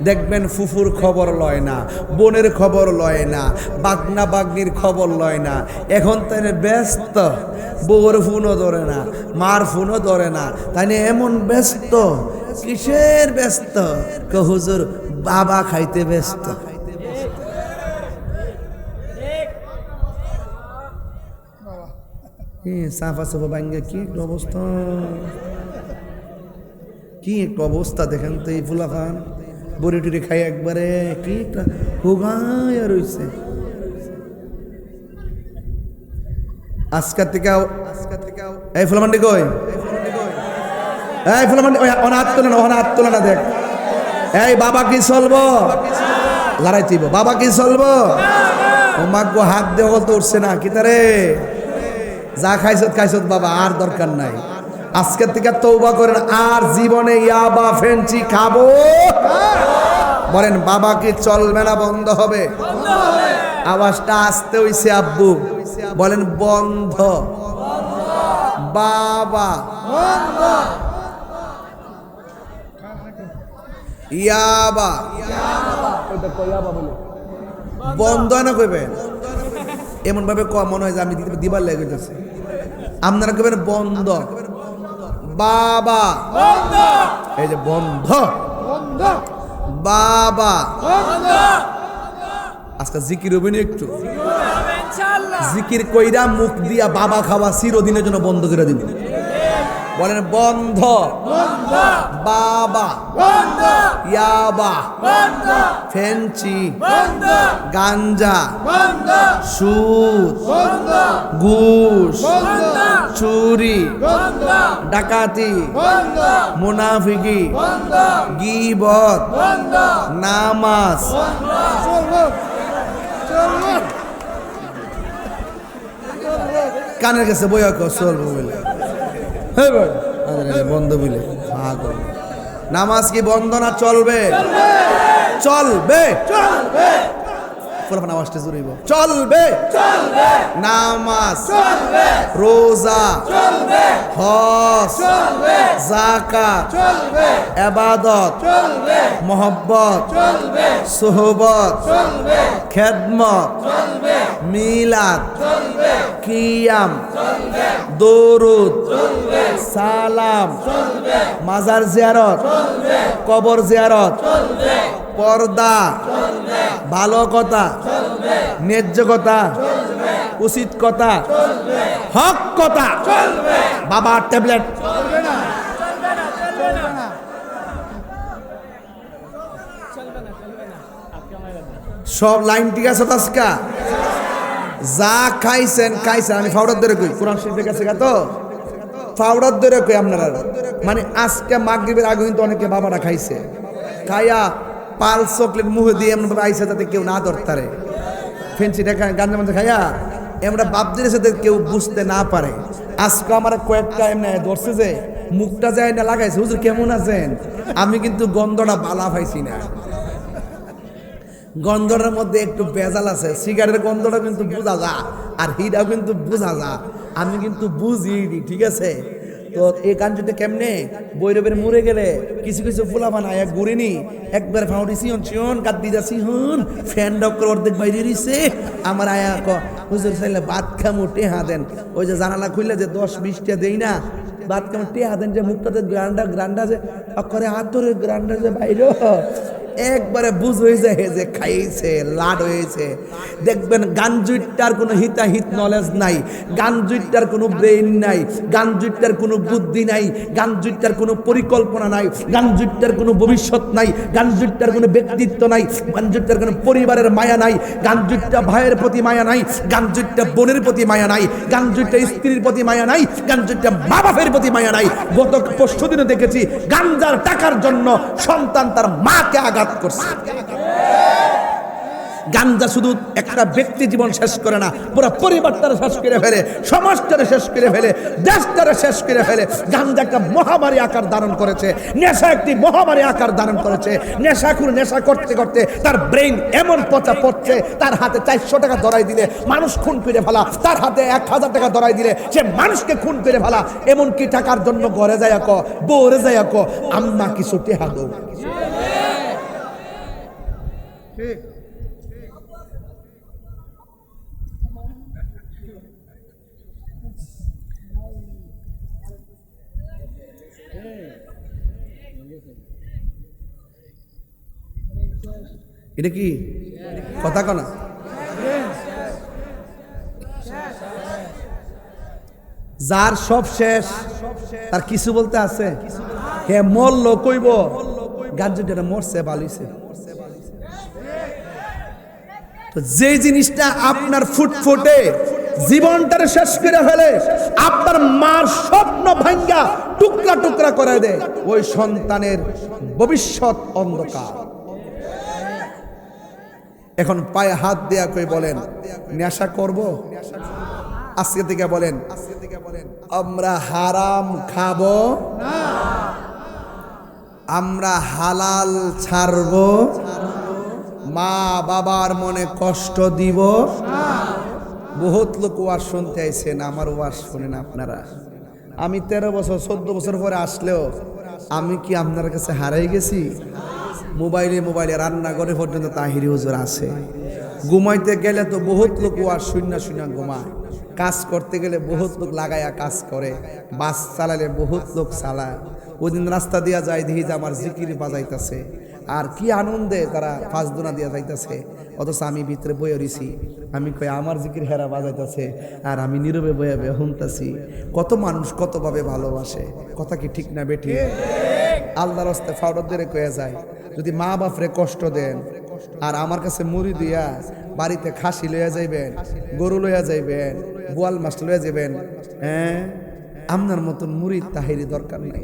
দেখবেন ফুফুর খবর লয় না, বোনের খবর লয় না, বাগনা বাগনির খবর লয় না। এখন তাই ব্যস্ত, বউর ফোনও ধরে না, মার ফোনও ধরে না, তাই এমন ব্যস্ত। কিসের ব্যস্ত? হুজুর বাবা খাইতে ব্যস্ত। সাফা সাফা ভাঙ্গে কি একটা অবস্থা, কি একটা অবস্থা দেখেন তো। এই ফুলা খান বড়ি টুরি খাই একবারে কি একটা হুগায় রয়েছে। আজকার থেকে এই ফুলামান্ডি কই, এই ফুলামান্ডি হাত তোলে না, ওখানে হাত তোলে না। দেখ এই বাবা কি চলবো, লড়াই চিব, বাবা কি চলবো, ও মাগো হাত দেওয়া তো উঠছে না কি তারে। যা খাইছত খাইছত বাবা, আর দরকার নাই। আজকের থেকে তওবা করেন, আর জীবনে ইয়াবা ফেন্সি খাবো। বলেন বাবা কি চলবে না বন্ধ হবে? আওয়াজটা আসতে হইছে আব্বু, বলেন বন্ধ। বাবা ইয়াবা বন্ধ না কইবেন, এমন ভাবে মনে হয় যে আমি দিবার লেগে গেছে। আপনারা কইবেন বন্ধ। বাবা এই যে বন্ধ, বাবা আজকে জিকির হবে না একটু? জিকির কইরা মুখ দিয়া বাবা খাওয়া চিরদিনের জন্য বন্ধ করে দিব। বলেন বন্ধ। বাবা, ইয়াবা, ফেন্সি, গাঞ্জা, সুদ, ঘুষ, চুরি, ডাকাতি, মুনাফিকি, গীবত, নামাজ, কানের কাছে বইয়া চলবো বলে বন্ধ বলে। নামাজ কি বন্ধ না চলবে? চলবে। আওয়াজটা জুড়িব, চলবে। নামাজ, রোজা, হজ, যাকাত, ইবাদত, মোহব্বত, সোহবত, খেদমত, মিলাদ, কিয়াম, দরুদ, সালাম, মাজার জিয়ারত, কবর জিয়ারত, পর্দা, ভালো কথা, ন্যায্য কথা, উচিত কথা, হক কথা, বাবা ট্যাবলেট, সব লাইন ঠিক আছে? তাস্কা যা খাইছেন খাইছেন। আমি ফাউডার ধরে কই, কোরআন শরীফের কাছে তো ফাউডার ধরে কই আপনারা, মানে আজকে মাগরিবের আগে কিন্তু অনেকে বাবাটা খাইছে, খাইয়া পাল চকলেট মুখে দিয়ে এমন ভাবে আইসা যাতে কেউ না ধরতারে। ফেন্সিটা গাঞ্জা মাঞ্জা খাইয়া এমরা বাপ দিনের সাথে কেউ বুঝতে না পারে। আজকে আমার কয়েকটা এমনি ধরছে যে মুখটা যায় না লাগাইছে, হুজুর কেমন আছেন? আমি কিন্তু গন্ধটা বালা পাইছি না, গন্ধটার মধ্যে একটু বেজাল আছে। সিগারেটের গন্ধটা কিন্তু বোঝা যা, আর হিটাও কিন্তু বোঝা যা, আমি কিন্তু বুঝি, ঠিক আছে? তো এই কাঞ্জিটা কেমনে বৈরবের মুড়ে গেলে কিছু কিছু ফুলা বানায় ঘুরিনি একবার ফাউডি সিহন সিহন কাদ্দি যা সিহন ফ্যান ডক্টর অর্ধেক বাইরে দিছে। আমার আয়া হুজুর চাইলে ভাত খামু টেহা দেন, ওই যে জানালা খুললে যে 10-20টা দেই না, ভাত খামু টেহা দেন, যে মুখটাতে গ্রান্ডা যে অক্ষরে হাতরের গ্রান্ডা যে বাইরে একবারে বুঝ হয়ে যায় যে খাইছে, লাড হয়েছে। দেখবেন গাঞ্জুইটার কোনো হিতাহিত নলেজ নাই, গাঞ্জুইটার কোনো ব্রেইন নাই, গাঞ্জুইটার কোনো বুদ্ধি নাই, গাঞ্জুইটার কোনো পরিকল্পনা নাই, গাঞ্জুইটার কোনো ভবিষ্যৎ নাই, গাঞ্জুইটার কোনো ব্যক্তিত্ব নাই, গাঞ্জুইটার কোনো পরিবারের মায়া নাই, গাঞ্জুইটা ভাইয়ের প্রতি মায়া নাই, গাঞ্জুইটা বোনের প্রতি মায়া নাই, গাঞ্জুইটা স্ত্রীর প্রতি মায়া নাই, গাঞ্জুইটা মা বাপের প্রতি মায়া নাই। গত পরশু দিনে দেখেছি গাঞ্জার টাকার জন্য সন্তান তার মাকে আঘাত করছে। গাঞ্জা শুধু একটা ব্যক্তি জীবন শেষ করে না, পুরো পরিবারটারে শেষ করে ফেলে, সমাজটারে শেষ করে ফেলে, দেশটারে শেষ করে ফেলে। গাঞ্জা একটা মহামারী আকার ধারণ করেছে, নেশা একটি মহামারী আকার ধারণ করেছে। নেশাখোর নেশা করতে করতে তার ব্রেইন এমন পচা পড়ছে, তার হাতে 400 টাকা ধরাই দিলে মানুষ খুন করে ফেলা, তার হাতে 1000 টাকা ধরাই দিলে সে মানুষকে খুন করে ফেলা। এমনকি টাকার জন্য ঘরে যায় বউরে যায় আম্মা কিছু টেহা দাও। এটা কি কথা কনা? যার সব শেষ তার কিছু বলতে আছে? হে মরল কইব গাঞ্জুটা মরছে বালিছে। তো যে জিনিসটা আপনার ফুটফুটে জীবনটারে শেষ করে ফেলে, আপনার মার স্বপ্ন ভাঙ্গা টুকরা টুকরা করে দেয়, ওই সন্তানের ভবিষ্যৎ অন্ধকার। এখন পায়ে হাত দেয়া কই বলেন নেশা করব? আজকে থেকে বলেন, আমরা হারাম খাবো না, আমরা হালাল ছাড়বো, মা বাবার মনে কষ্ট দিব না। বহুত লোক ওয়াজ শুনতে আইছেন, আমার ওয়াজ শুনেন আপনারা। আমি 13 বছর 14 বছর পরে আসলেও আমি কি আপনার কাছে হারাই গেছি? মোবাইলে রান্নাঘরে পর্যন্ত তাহিরি হুজুর আছে। ঘুমাইতে গেলে তো বহুত লোক ওয়াজ শুনা ঘুমায়, কাজ করতে গেলে বহুত লোক লাগায়া কাজ করে, বাস চালালে বহুত লোক চালায়। ওই দিন রাস্তা দিয়া যায়, দেখি যে আমার জিকির বাজাইতেছে, আর কি আনন্দে তারা ফাঁসদোনা দিয়া যাইতেছে, অথচ আমি ভিতরে বয়ে রইছি। আমি কই আমার জিকির হেরা বাজাইতেছে আর আমি নীরবে বয়ে বয়ে শুনতেছি। কত মানুষ কতভাবে ভালোবাসে, কথা কি ঠিক না বেটি? আল্লাহর রাস্তায় ফাউডারদের কয়ে যায়, যদি মা বাপরে কষ্ট দেন আর আমার কাছে মুড়ি দিয়া বাড়িতে খাসি লইয়া যাইবেন, গরু লইয়া যাইবেন, বোয়াল মাছ লইয়া যাবেন, হ্যাঁ, আপনার মতন মুড়ি তাহিরি দরকার নাই।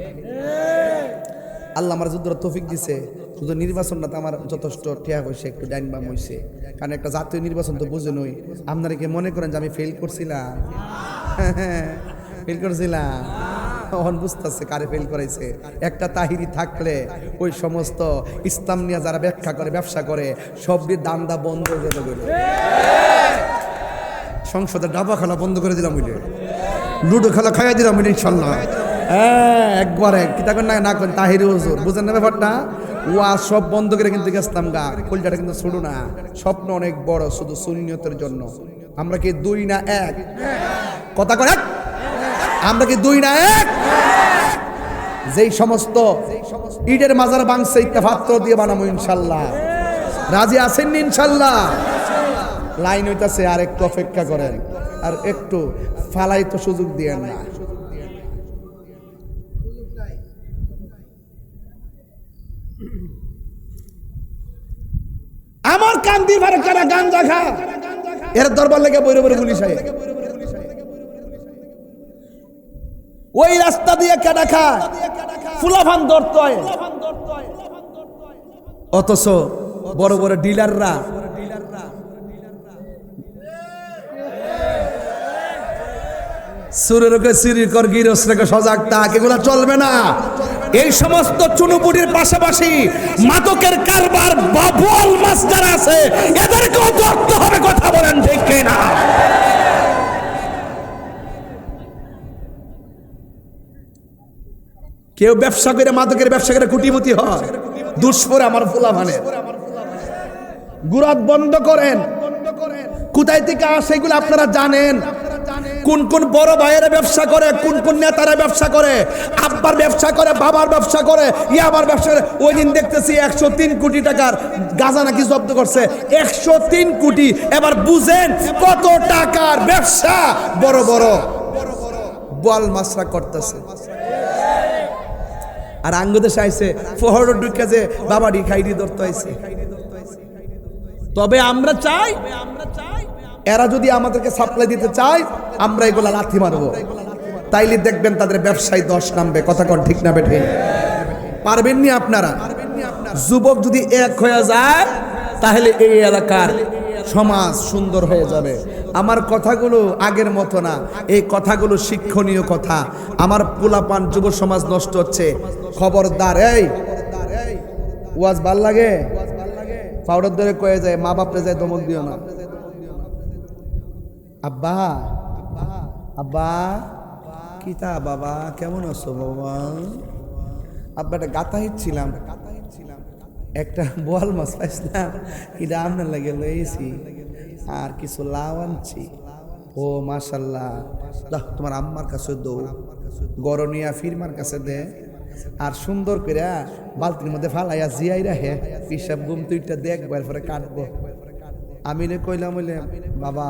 আল্লাহ আমার যুদ্ধ তৌফিক দিছে, শুধু নির্বাচনটা তো আমার যথেষ্ট ঠিয়া হয়েছে, একটু ডাইন বাম হয়েছে, কারণ একটা জাতীয় নির্বাচন তো বুঝে নই। আপনারা কি মনে করেন যে আমি ফেল করছিলাম? ফেল করছিলাম, তখন বুঝতেছে কারে ফেল করাইছে। একটা তাহিরি থাকলে ওই সমস্ত ইসলাম নিয়ে যারা ব্যাখ্যা করে, ব্যবসা করে, সবটির দান্দা বন্ধ হয়ে যাবে। সংসদের ডাবা খেলা বন্ধ করে দিলাম, বুঝলে, লুডো খেলা খাইয়া দিলাম ইনশাল্লাহ। হ্যাঁ, একবারে কি থাকেন না করেন তাহিরি হুজুর, বুঝেন না ব্যাপারটা? ওয়া সব বন্ধ করে কিন্তু গেছিলাম গা। কলজাটা কিন্তু ছোট না, স্বপ্ন অনেক বড়, শুধু সুন্নিয়তের জন্য। আমরা কি 2 না 1? কথা কয়, আমরা কি 2 না 1? যেই সমস্ত ইটের মাজার বাংছে ইত্তেফাক দিয়ে বানাবো ইনশাল্লাহ। রাজি আছেন ইনশাল্লাহ? লাইন হইতাছে, আর একটু অপেক্ষা করেন, আর একটু ফালাই তো সুযোগ দিয়েন না। আমার কান্দি ভারে কারা গাঞ্জা খা, এর দরবার লেগে বইরে বইরে পুলিশ আয়। ওই রাস্তা দিয়ে কাটা খা, ফুলাফান ধরতে হয়, অথচ বড় বড় ডিলাররা সুরেরকে সিরি কর, গিরস্রেকে সজাগ থাক, এগুলা চলবে না। এই সমস্ত চুনুপুটির পাশাপাশি মাদকের কারবার বা বোয়াল মাছ যারা আছে, এদেরকেও ধরতে হবে। কথা বলেন ঠিক কিনা? কেউ ব্যবসা করে, মাদকের ব্যবসা করে কোটিপতি হয়, দুষ্পরে আমার ফুলাফানের গুরাত বন্ধ করেন। কোথায় থেকে আসে এগুলো আপনারা জানেন? কোন কোন বড় ভাইয়েরা ব্যবসা করে, কোন কোন নেতারা ব্যবসা করে, আব্বার ব্যবসা করে, বাবার ব্যবসা করে, ইয়াবার ব্যবসা করে। ওই দিন দেখতেছি 103 কোটি টাকার গাঁজা নাকি জব্দ করছে, 103 কোটি। এবার বুঝেন কত টাকার ব্যবসা বড় বড় বোয়াল মাছরা করতেছে। আর আঙ্গুদেশে আইছে ফহর ঢুকে যে বাবাডি খাইডি ধরতে আইছে। তবে আমরা চাই, এরা যদি আমাদেরকে সাপ্লাই দিতে চায়, আমরা এগুলা লাথি মারবো, তাইলে দেখবেন তাদের ব্যবসায় 10 নামবে। কথা কন ঠিক না বেঠে? পারবেন নি আপনারা? যুবক যদি এক হয়ে যায়, তাহলে এই এলাকার সমাজ সুন্দর হয়ে যাবে। আমার কথাগুলো আগের মতো না, এই কথাগুলো শিক্ষণীয় কথা। আমার পোলাপান যুব সমাজ নষ্ট হচ্ছে, খবরদার। এই ওয়াজ ভাল লাগে, পাউডার ধরে কয়ে যায়, মা বাপরে যায় দমক দিও না। আব্বা, আব্বা কিতা, বাবা কেমন আছো বাবা? আব্বা একটা গাতা হিচ্ছিলাম, একটা বোয়াল মাছ পাইছিলাম, এটা আপনার লাগে লইছি, আর কিছু লাউ আনছি। ও মাশাল্লাহ, তোমার আম্মার কাছে দৌ, গরনিয়া ফিরমার কাছে দে, আর সুন্দর করে বালতির মধ্যে ফালাইয়া জিয়াই রাখে, পিসাব গুম তুইটা দেখবার পরে কাটবো। আমি কইলাম, বললে বাবা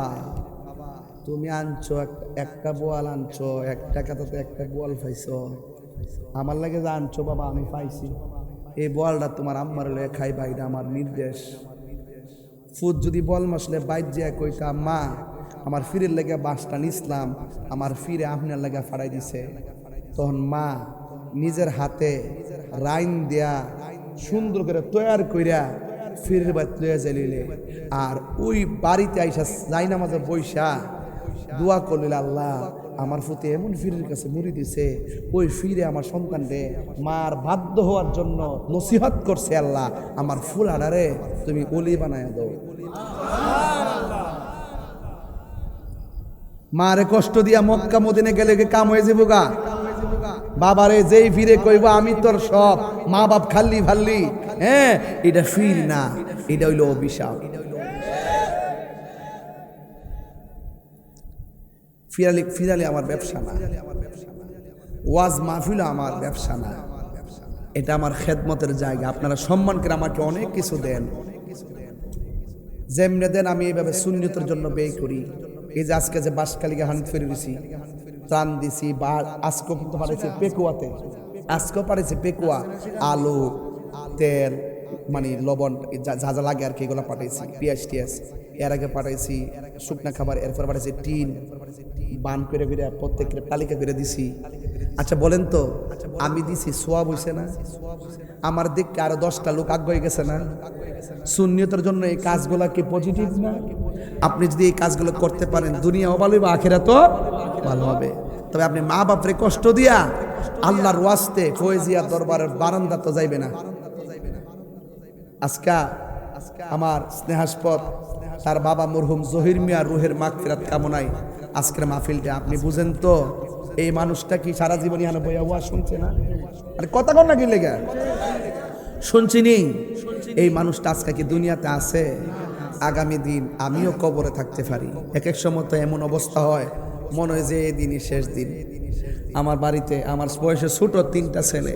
তুমি আনছো একটা বোয়াল আনছো, 1 টাকাতে একটা বোয়াল পাইছো, আমার লাগে যা আনছো বাবা আমি পাইছি, এই বোয়ালটা তোমার আম্মার লয়ে খাইবা, এটা আমার নির্দেশ। ফুট যদি বল মশলে বাইর যে কইতা, মা আমার ফিরের লেগে বাসটা নিসলাম, আমার ফিরে আপনার লেগে ফাড়াই দিছে। তখন মা নিজের হাতে রাইন দেয়া সুন্দর করে তৈয়ার কইরা ফিরের বাড়ি লইয়া যাইলে, আর ওই বাড়িতে আইসা যাই নামাজে বইসা দোয়া করলেন, আল্লাহ আমার ফুতে এমন ফিরের কাছে মুড়ি দিছে, ওই ফিরে আমার সন্তান রে মার বাধ্য হওয়ার জন্য নসিহত করছে, আল্লাহ আমার ফুল আডারে তুমি ওলি বানায় দাও। মারে কষ্ট দিয়া মক্কা মদিনে গেলে কাম হয়ে যাবো গা। বাবারে যেই ফিরে কইব আমি তোর সব, মা বাপ খাল্লি ভাল্লি, হ্যাঁ এটা ফির না, এটা হইল অভিশাপ। ফিরালি আমার ব্যবসা না, ওয়াজ মাহফিল আমার ব্যবসা না, এটা আমার খেদমতের জায়গা। আপনারা সম্মান করে আমাকে অনেক কিছু দেন, যেমনে দেন আমি এইভাবে সুন্নতের জন্য ব্যয় করি। এই যে আজকে যে বাঁশখালীকে হানিফ ফিরে দিছি, ত্রাণ দিছি, বা আজকেও কিন্তু পাঠাইছি পেকুয়াতে, আজকেও পাঠাইছি পেকুয়া, আলু তেল মানে লবণ যা যা লাগে আর কি এগুলো পাঠাইছি, পেঁয়াজ টিয়াজ এর আগে পাঠাইছি, শুকনা খাবার, এরপর পাঠাইছি টিন বান করে করে প্রত্যেকের তালিকা করে দিছি। আচ্ছা বলেন তো, আমি দিছি সোয়াব হইছে না? আমার দিককে আরো 10টা লোক আগ হয়ে গেছে না? সুন্নিয়তের জন্য এই কাজগুলা কি পজিটিভ না? আপনি যদি এই কাজগুলো করতে পারেন, দুনিয়াও ভালো হবে, আখিরাতও ভালো হবে। তবে আপনি মা বাপরে কষ্ট দিয়া আল্লাহর ওয়াস্তে ফয়েজিয়া দরবারের বারান্দা তো যাইবে না। আজকা আমার স্নেহাস্পদ তার বাবা মরহুম জহির মিয়া রুহের মাগফিরাত কামনায় আজকের মাহফিলটা। আপনি বুঝেন তো এই মানুষটা কি সারা জীবন ইহানে বইয়া ওয়াজ শুনছে না? আরে কথা কর না কি লেগে শুনছিনি? এই মানুষটা আজকে কি দুনিয়াতে আছে? আগামী দিন আমিও কবরে থাকতে পারি। এক এক সময় তো এমন অবস্থা হয় মনে হয় যে এই দিনই শেষ দিন। আমার বাড়িতে আমার বয়সে ছোট 3টা ছেলে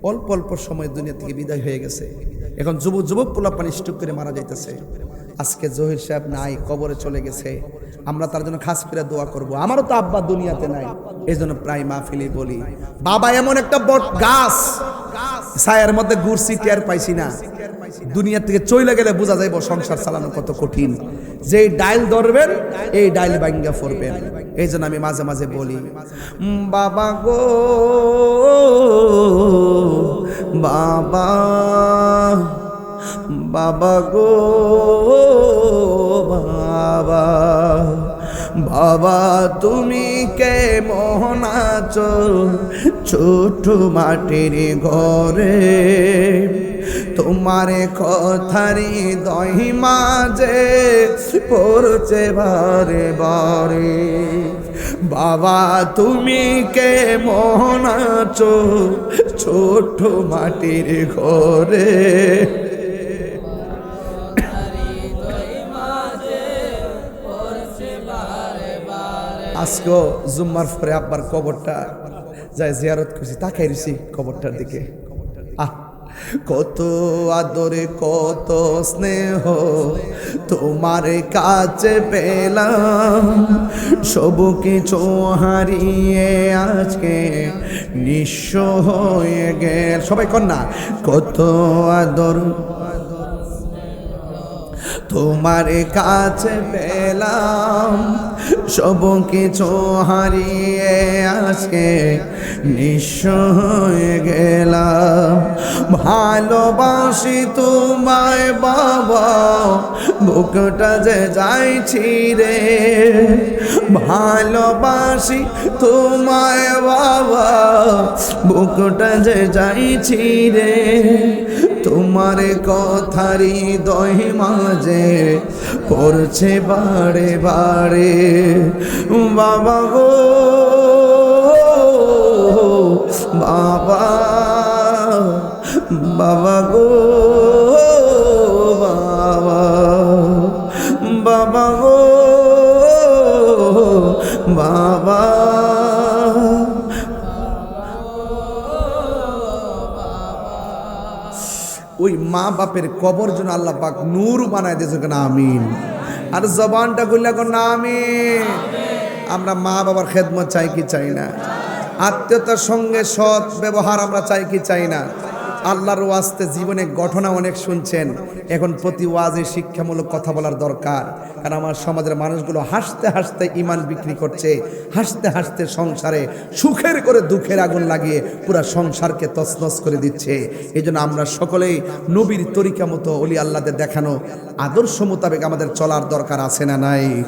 অল্প অল্প সময় দুনিয়া থেকে বিদায় হয়ে গেছে। এখন যুবক যুবক পোলাপানি স্ট্রোক করে মারা যাইতেছে। আজকে জহির সাহেব নাই, কবরে চলে গেছে। আমরা তার জন্য খাস করে দোয়া করব। আমারও তো আব্বা দুনিয়াতে নাই, এই জন্য প্রায় মাহফিলে বলি, বাবা এমন একটা বট গাছ, ছায়ার মধ্যে ঘুরছি, টের পাইছি না। দুনিয়া থেকে চলে গেলে বোঝা যাইব সংসার চালানো কত কঠিন। যেই ডাইল ধরবেন এই ডাইল ভাঙ্গা পড়বেন। এই জন্য আমি মাঝে মাঝে বলি, বাবা গো বাবা, বাবা গো বাবা, বাবা তুমি কে মোহন আছো ছোট মাটির ঘরে, তোমার কথারি দহি মাঝে পড়ছে বারে বারে, বাবা তুমি কে মোহন আছো ছোট মাটির ঘরে। আজকেও জুম্মার পরে আব্বার কবরটা যাই জিয়ারত করছি, তাকাই রয়েছি কবরটার দিকে। কত আদরে কত স্নেহ তোমার কাছে পেলাম, সব কিছু হারিয়ে আজকে নিঃস্ব হয়ে গেল। সবাই কন্যা, কত আদর তোমার কাছে পেলাম, সব কিছু হারিয়ে আজকে নিঃস্ব হয়ে গেলাম। ভালোবাসি তোমায় বাবা, বুকটা যে যাইছি রে, ভালোবাসি তোমায় বাবা, বুকটা যে যাইছি রে, তোমার কথারি দহি মাঝে পড়ছে বারে বারে, বাবা গো বাবা, বাবা গো বাবা, বাবা গো বাবা। ওই মা বাপের কবর যেন আল্লাহ পাক নূর বানায় দিয়েছে কেন, আমিন। আর জবানটা খুললে কোন আমিন। আমরা মা বাবার খেদমত চাই কি চাই না? আত্মীয়তার সঙ্গে সৎ ব্যবহার আমরা চাই কি চাই না? আল্লাহর ওয়াস্তে জীবনে ঘটনা অনেক শুনছেন, এখন প্রতি ওয়াজে শিক্ষামূলক কথা বলার দরকার। কারণ আমার সমাজের মানুষগুলো হাসতে হাসতে ইমান বিক্রি করছে, হাসতে হাসতে সংসারে সুখের করে দুঃখের আগুন লাগিয়ে পুরা সংসারকে তছনছ করে দিচ্ছে। এই জন্য আমরা সকলেই নবীর তরিকা মতো অলি আল্লাহদের দেখানো আদর্শ মোতাবেক আমাদের চলার দরকার আছে না নাই?